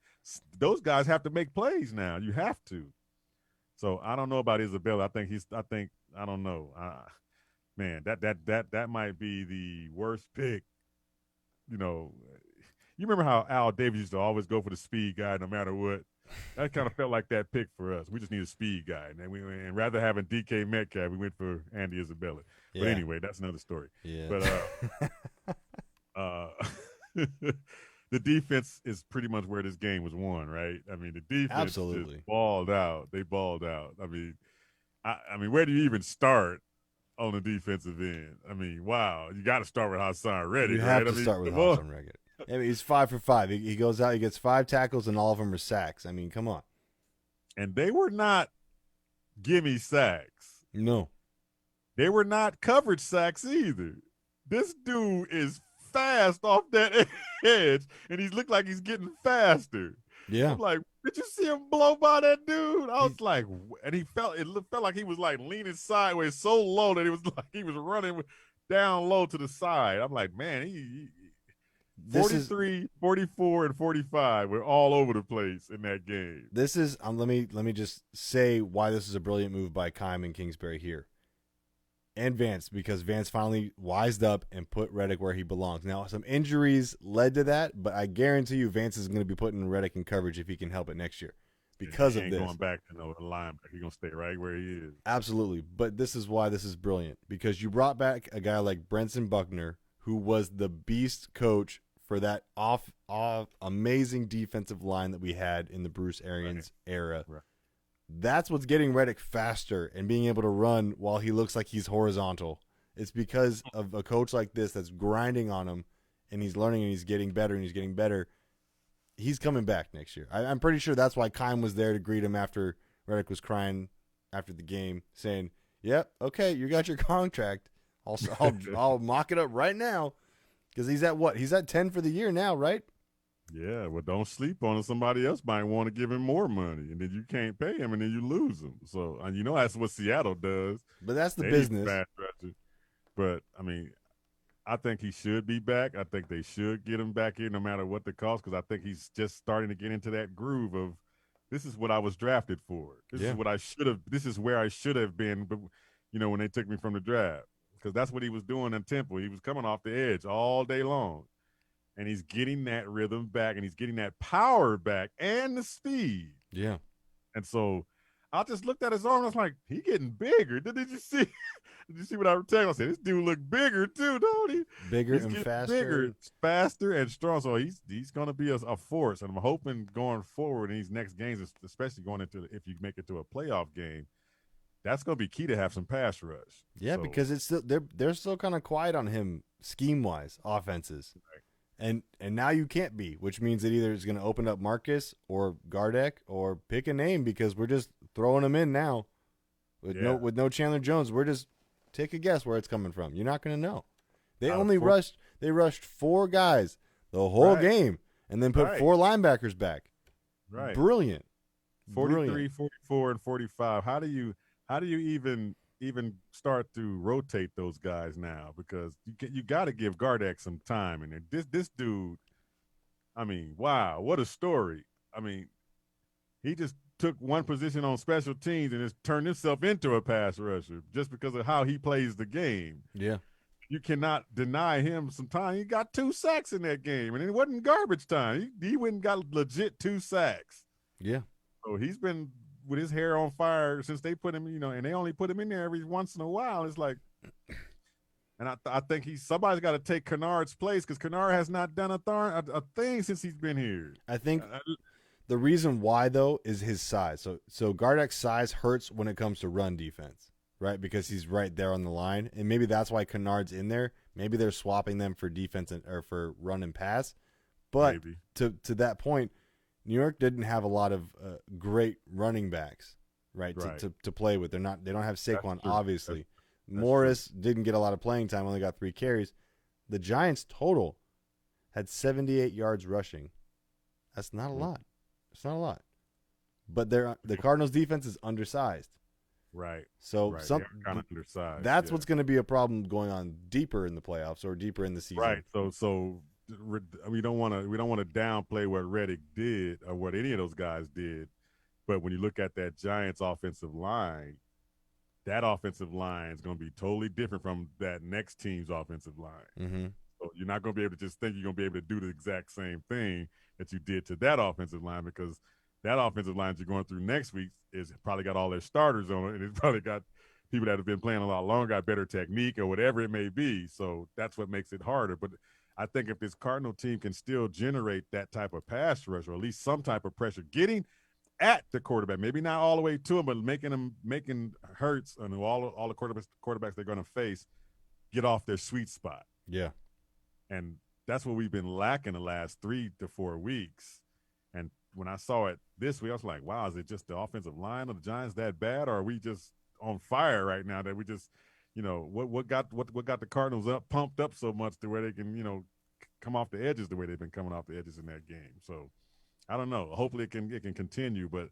Those guys have to make plays now. You have to. So I don't know about Isabella. I don't know. Man, that might be the worst pick. You remember how Al Davis used to always go for the speed guy no matter what? That kind of felt like that pick for us. We just need a speed guy. And rather having DK Metcalf, we went for Andy Isabella. Yeah. But anyway, that's another story. Yeah. But the defense is pretty much where this game was won, right? I mean, the defense just balled out. They balled out. I mean, where do you even start on the defensive end? I mean, wow. You got to start with Hassan Reddick. You have to start with Hassan Reddick. I mean, he's 5 for 5. He goes out, he gets 5 tackles, and all of them are sacks. I mean, come on. And they were not gimme sacks. No. They were not coverage sacks either. This dude is fast off that edge, and he looked like he's getting faster. Yeah. I'm like, did you see him blow by that dude? I was like, and it felt like he was like leaning sideways so low that it was like he was running down low to the side. I'm like, man, he 43, 44, and 45 were all over the place in that game. This is let me just say why this is a brilliant move by Keim and Kingsbury here. And Vance, because Vance finally wised up and put Reddick where he belongs. Now, some injuries led to that, but I guarantee you Vance is going to be putting Reddick in coverage if he can help it next year because of this. Going back to the linebacker. He's going to stay right where he is. Absolutely. But this is why this is brilliant, because you brought back a guy like Brenson Buckner, who was the beast coach for that off amazing defensive line that we had in the Bruce Arians era. Right. That's what's getting Reddick faster and being able to run while he looks like he's horizontal. It's because of a coach like this that's grinding on him, and he's learning and he's getting better and he's getting better. He's coming back next year. I'm pretty sure that's why Keim was there to greet him after Reddick was crying after the game, saying, "Yep, okay, you got your contract. I'll mock it up right now." Because he's at what? He's at 10 for the year now, right? Yeah, well, don't sleep on it. Somebody else might want to give him more money, and then you can't pay him, and then you lose him. So, and that's what Seattle does. But that's the They business. pass rusher. But I mean, I think he should be back. I think they should get him back in, no matter what the cost, because I think he's just starting to get into that groove of, this is what I was drafted for. This is what I should have. This is where I should have been. But when they took me from the draft, because that's what he was doing in Temple. He was coming off the edge all day long. And he's getting that rhythm back, and he's getting that power back and the speed. Yeah. And so I just looked at his arm, and I was like, he getting bigger. Did you see? Did you see what I was telling? I said, this dude look bigger too, don't he? Bigger he's and faster. Bigger, faster, and strong. So he's going to be a force. And I'm hoping going forward in these next games, especially going into if you make it to a playoff game, that's going to be key to have some pass rush. Yeah, so, because it's still they're still kind of quiet on him scheme wise, offenses. Right. And now you can't be, which means that either it's going to open up Marcus or Gardeck or pick a name, because we're just throwing them in now with no Chandler Jones. We're just take a guess where it's coming from. You're not going to know. They rushed 4 guys the whole game and then put 4 linebackers back. Right. Brilliant. 43, 44, and 45. How do you even start to rotate those guys now? Because you got to give Gardeck some time. And this dude, I mean, wow, what a story. I mean, he just took one position on special teams and has turned himself into a pass rusher just because of how he plays the game. Yeah. You cannot deny him some time. He got 2 sacks in that game, and it wasn't garbage time. He went and got legit 2 sacks. Yeah. So he's been with his hair on fire since they put him, and they only put him in there every once in a while. It's like, and I think somebody's got to take Kennard's place, because Kennard has not done a thing since he's been here. I think the reason why, though, is his size. So Gardeck's size hurts when it comes to run defense, right? Because he's right there on the line, and maybe that's why Kennard's in there. Maybe they're swapping them for defense or for run and pass. But to that point, New York didn't have a lot of great running backs, right? To play with. They don't have Saquon, obviously. Morris didn't get a lot of playing time, only got 3 carries. The Giants total had 78 yards rushing. That's not a lot. It's not a lot. But the Cardinals defense is undersized. Right. So kind of undersized. That's what's going to be a problem going on deeper in the playoffs or deeper in the season. Right. So we don't want to downplay what Reddick did or what any of those guys did, but when you look at that Giants offensive line, that offensive line is going to be totally different from that next team's offensive line. Mm-hmm. So you're not going to be able to just think you're going to be able to do the exact same thing that you did to that offensive line, because that offensive line that you're going through next week is probably got all their starters on it, and it's probably got people that have been playing a lot longer, got better technique or whatever it may be. So that's what makes it harder. But I think if this Cardinal team can still generate that type of pass rush, or at least some type of pressure, getting at the quarterback, maybe not all the way to him, but making Hurts and all the quarterbacks they're going to face get off their sweet spot. Yeah. And that's what we've been lacking the last 3 to 4 weeks. And when I saw it this week, I was like, wow, is it just the offensive line of the Giants that bad, or are we just on fire right now that we just, what got the Cardinals pumped up so much to where they can, come off the edges the way they've been coming off the edges in that game. So I don't know. Hopefully it can continue, but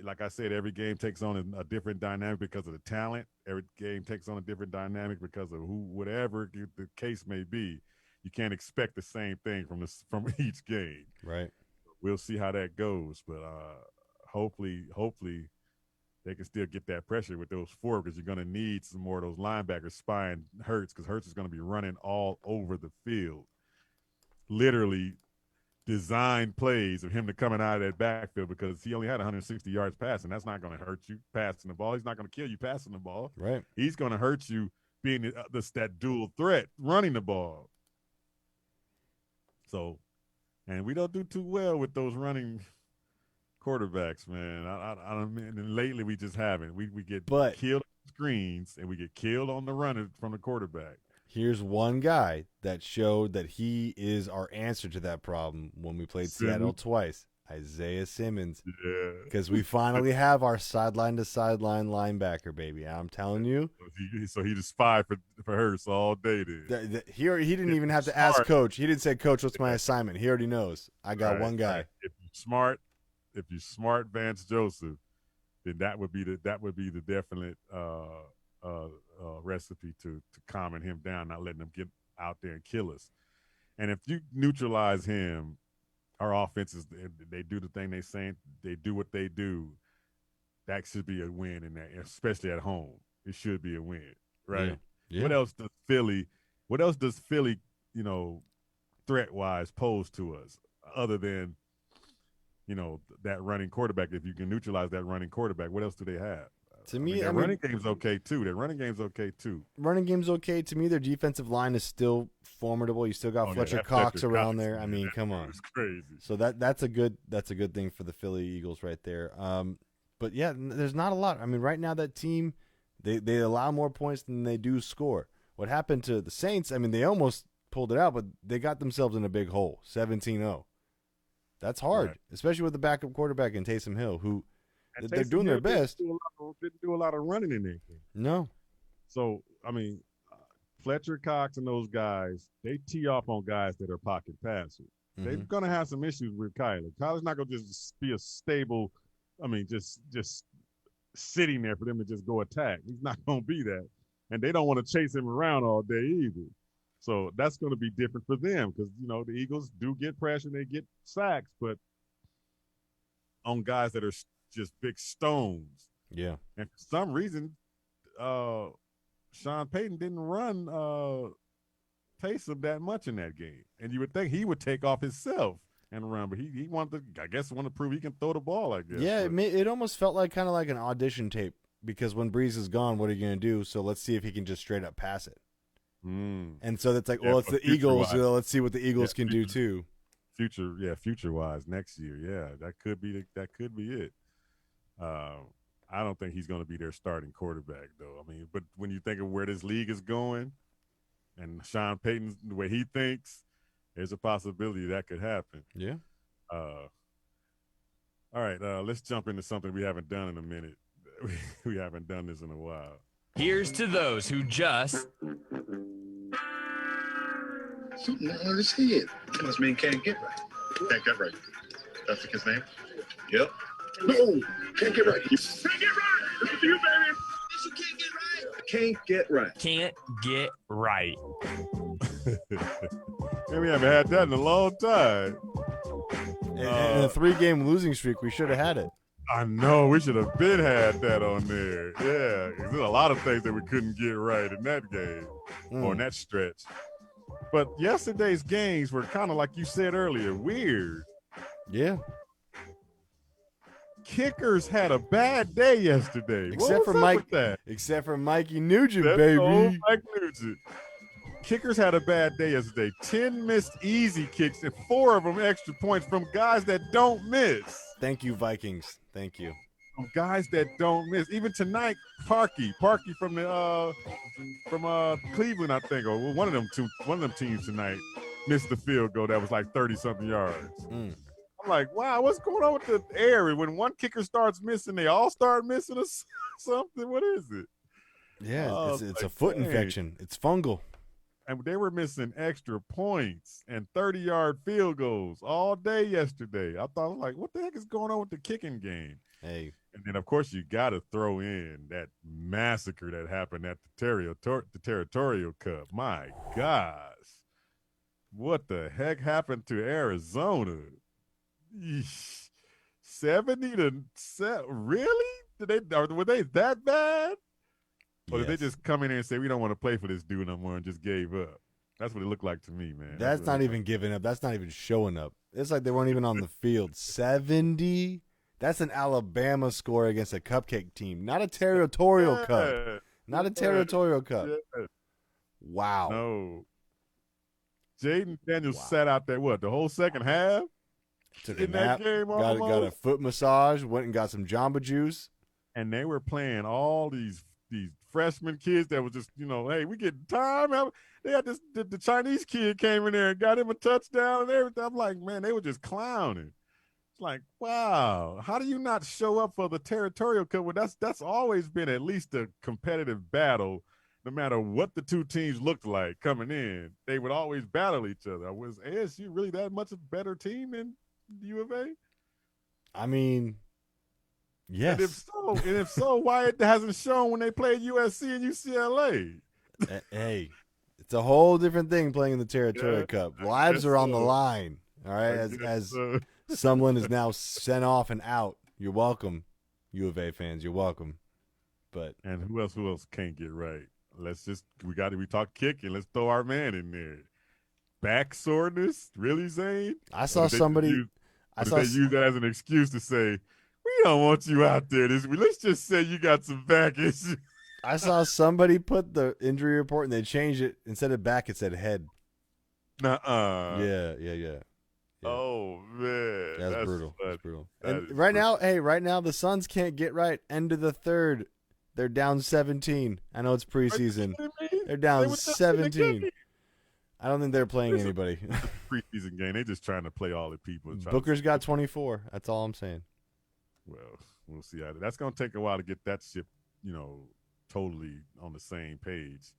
like I said, every game takes on a different dynamic because of the talent. Every game takes on a different dynamic because of whatever the case may be. You can't expect the same thing from each game. Right. We'll see how that goes, but hopefully they can still get that pressure with those 4, because you're going to need some more of those linebackers spying Hurts, because Hurts is going to be running all over the field. Literally design plays of him to coming out of that backfield, because he only had 160 yards passing. That's not going to hurt you passing the ball. He's not going to kill you passing the ball. Right. He's going to hurt you being that dual threat running the ball. So, and we don't do too well with those running quarterbacks, man. I mean, and lately we just haven't. We get killed on screens, and we get killed on the run from the quarterback. Here's one guy that showed that he is our answer to that problem when we played Seattle twice. Isaiah Simmons. Yeah. Because we finally have our sideline-to-sideline linebacker, baby. I'm telling you. So he just spied for Hurts all day then. He didn't even have to ask Coach. He didn't say, Coach, what's my assignment? He already knows. I got one guy. Right. If you smart Vance Joseph, then that would be the definite recipe to calming him down, not letting him get out there and kill us. And if you neutralize him, our offenses, they do the thing they say, they do what they do. That should be a win in that, especially at home. It should be a win, right? Yeah. What else does Philly, threat-wise pose to us other than, that running quarterback? If you can neutralize that running quarterback, what else do they have? To me, their running game's okay too. Running game's okay. To me, their defensive line is still formidable. You still got Fletcher Cox around there. I mean, come on. It's crazy. So that's a good thing for the Philly Eagles right there. But yeah, there's not a lot. I mean, right now that team, they allow more points than they do score. What happened to the Saints? I mean, they almost pulled it out, but they got themselves in a big hole, 17-0. That's hard, right. Especially with the backup quarterback in Taysom Hill, who they're Taysom doing their Hill best. Didn't do a lot of running in there. No. So, I mean, Fletcher Cox and those guys, they tee off on guys that are pocket passers. Mm-hmm. They're going to have some issues with Kyler. Kyler's not going to just be a stable, just sitting there for them to just go attack. He's not going to be that. And they don't want to chase him around all day either. So that's going to be different for them because, the Eagles do get pressure. They get sacks, but on guys that are just big stones. Yeah. And for some reason, Sean Payton didn't run Taysom that much in that game. And you would think he would take off himself and run, but he wanted to prove he can throw the ball, I guess. Yeah, it almost felt like kind of like an audition tape because when Breeze is gone, what are you going to do? So let's see if he can just straight up pass it. And so that's like, it's the Eagles. Let's see what the Eagles can do too. Future-wise next year. Yeah, that could be it. I don't think he's going to be their starting quarterback, though. I mean, but when you think of where this league is going and Sean Payton, the way he thinks, there's a possibility that could happen. Yeah. All right, let's jump into something we haven't done in a minute. We haven't done this in a while. Here's to those who just something on his head. Must mean can't get right. Can't get right. That's the kid's name? Yep. No, can't get right. Can't get right. This is you, baby. You can't get right. Can't get right. Can't get right. Man, we haven't had that in a long time. In a 3-game losing streak, we should have had it. I know. We should have had that on there. Yeah. There's a lot of things that we couldn't get right in that game or in that stretch. But yesterday's games were kind of like you said earlier, weird. Yeah. Kickers had a bad day yesterday. Except for Mikey Nugent, baby. Old Mike Nugent. Kickers had a bad day yesterday. 10 missed easy kicks and 4 of them extra points from guys that don't miss. Thank you, Vikings. Thank you. From guys that don't miss. Even tonight, Parkey from Cleveland, I think, or one of them teams tonight missed the field goal that was like 30-something yards. I'm like, wow, what's going on with the air? When one kicker starts missing, they all start missing or something. What is it? Yeah, it's a foot infection. It's fungal. And they were missing extra points and 30-yard field goals all day yesterday. I thought, like, what the heck is going on with the kicking game? Hey. And then, of course, you got to throw in that massacre that happened at the Territorial Cup. My gosh. What the heck happened to Arizona? 70-7. Really? Were they that bad? Or did they just come in here and say, we don't want to play for this dude no more and just gave up? That's what it looked like to me, man. That's not even giving up. That's not even showing up. It's like they weren't even on the field. 70? That's an Alabama score against a cupcake team, not a territorial cup. Not a territorial cup. Yeah. Wow. No. Jaden Daniels sat out there, the whole second half? Took a nap, got a foot massage, went and got some Jamba Juice. And they were playing all these freshman kids that was just, hey, we get time. They had the Chinese kid came in there and got him a touchdown and everything. I'm like, man, they were just clowning. It's like, wow, how do you not show up for the territorial cup? Well, that's always been at least a competitive battle, no matter what the two teams looked like coming in. They would always battle each other. Was ASU really that much a better team than U of A? I mean, yes. And if so, why it hasn't shown when they played USC and UCLA? Hey, it's a whole different thing playing in the Territorial Cup. Lives are on the line. All right, as someone is now sent off and out. You're welcome, U of A fans. You're welcome. But and who else can't get right? We talk kicking. Let's throw our man in there. Back soreness, really, Zane? I saw somebody. They use that as an excuse to say, we don't want you out there this week. Let's just say you got some back issues. I saw somebody put the injury report and they changed it. Instead of back, it said head. Nuh-uh. Yeah. Oh, man. That's brutal. That's brutal. And right now, the Suns can't get right. End of the third. They're down 17. I know it's preseason. They're down 17. I don't think they're playing anybody. Preseason game. They're just trying to play all the people. Booker's got 24. That's all I'm saying. Well, we'll see. That's going to take a while to get that ship, totally on the same page.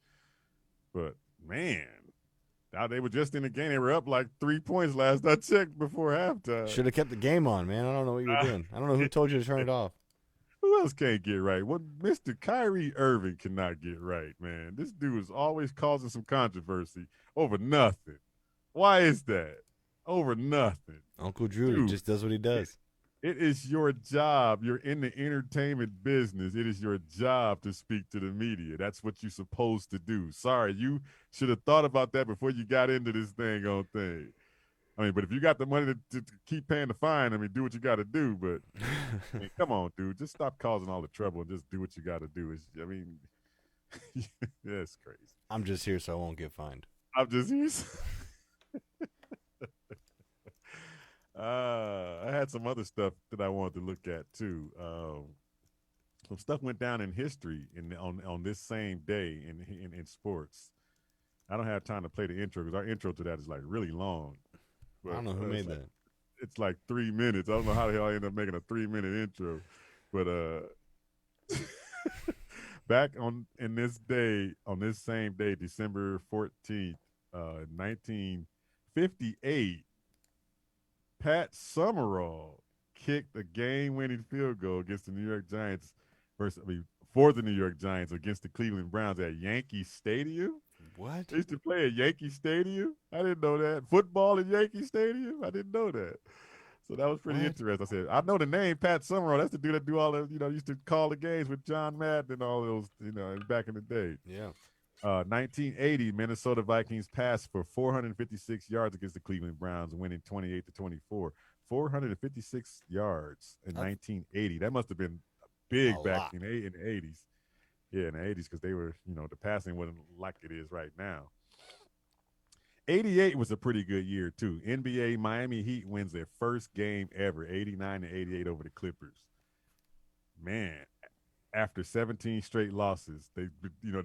But, man, now they were just in the game. They were up like 3 points last I checked before halftime. Should have kept the game on, man. I don't know what you were doing. I don't know who told you to turn it off. Who else can't get right? Mr. Kyrie Irving cannot get right, man. This dude is always causing some controversy over nothing. Why is that? Over nothing. Uncle Drew just does what he does. It is your job. You're in the entertainment business. It is your job to speak to the media. That's what you're supposed to do. Sorry, you should have thought about that before you got into this thing. I mean, but if you got the money to keep paying the fine, do what you got to do. But come on, dude, just stop causing all the trouble and just do what you got to do. That's crazy. I'm just here so I won't get fined. I'm just here. I had some other stuff that I wanted to look at too. Some stuff went down in history on this same day in sports. I don't have time to play the intro because our intro to that is like really long. But, I don't know who made that. It's like 3 minutes. I don't know how the hell I ended up making a 3-minute intro. But back on this same day, December 14th, 1958, Pat Summerall kicked a game-winning field goal against the New York Giants for the New York Giants against the Cleveland Browns at Yankee Stadium. What? They used to play at Yankee Stadium. I didn't know that. Football at Yankee Stadium. I didn't know that. So that was pretty interesting. I said, I know the name Pat Summerall. That's the dude that do all the, used to call the games with John Madden and all those, back in the day. Yeah. 1980, Minnesota Vikings passed for 456 yards against the Cleveland Browns, winning 28-24. 456 yards in 1980. That must have been big back in the 80s. Yeah, in the 80s, because they were, the passing wasn't like it is right now. 88 was a pretty good year, too. NBA Miami Heat wins their first game ever, 89-88 over the Clippers. Man, after 17 straight losses, they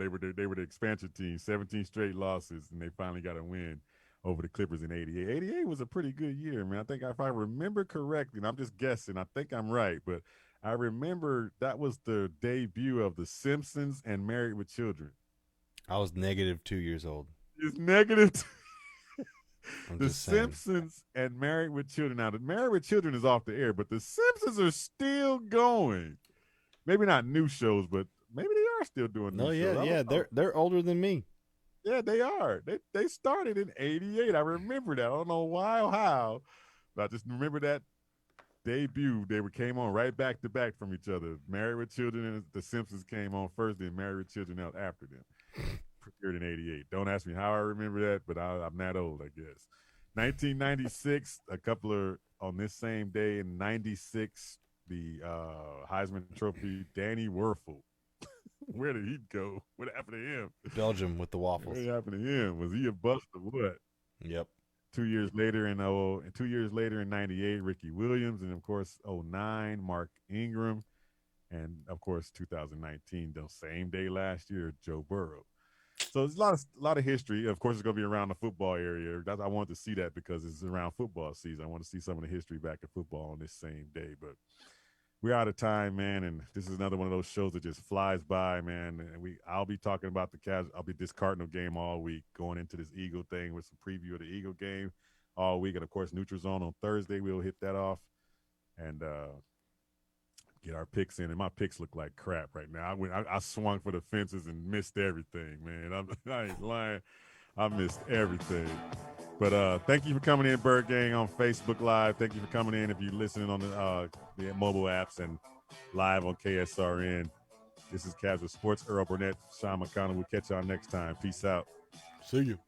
were the expansion team, 17 straight losses, and they finally got a win over the Clippers in 88. 88 was a pretty good year, man. I think if I remember correctly, and I'm just guessing, I think I'm right, but I remember that was the debut of The Simpsons and Married with Children. I was -2 years old. It's -2. The Simpsons and Married with Children. Now, the Married with Children is off the air, but The Simpsons are still going. Maybe not new shows, but maybe they are still doing new shows. Yeah. They're older than me. Yeah, they are. They started in 88. I remember that. I don't know why or how, but I just remember that debut. They came on right back to back from each other. Married with Children and The Simpsons came on first, then Married with Children out after them. Premiered in 88. Don't ask me how I remember that, but I'm that old, I guess. 1996, on this same day in 96, the Heisman Trophy, Danny Werfel. Where did he go? What happened to him? Belgium with the waffles. What happened to him? Was he a bust or what? Yep. 2 years later in 98, Ricky Williams, and of course 09, Mark Ingram, and of course 2019, the same day last year, Joe Burrow. So there's a lot of history. Of course, it's going to be around the football area. I wanted to see that because it's around football season. I want to see some of the history back in football on this same day. But we're out of time, man, and this is another one of those shows that just flies by, man. And I'll be talking about I'll be this Cardinal game all week, going into this Eagle thing with some preview of the Eagle game all week, and of course, Neutral Zone on Thursday. We'll hit that off and get our picks in. And my picks look like crap right now. I swung for the fences and missed everything, man. I ain't lying. I missed everything. But thank you for coming in, Bird Gang, on Facebook Live. Thank you for coming in if you're listening on the mobile apps and live on KSRN. This is Kazual Sportz, Earl Burnett, Sean McConnell. We'll catch y'all next time. Peace out. See you.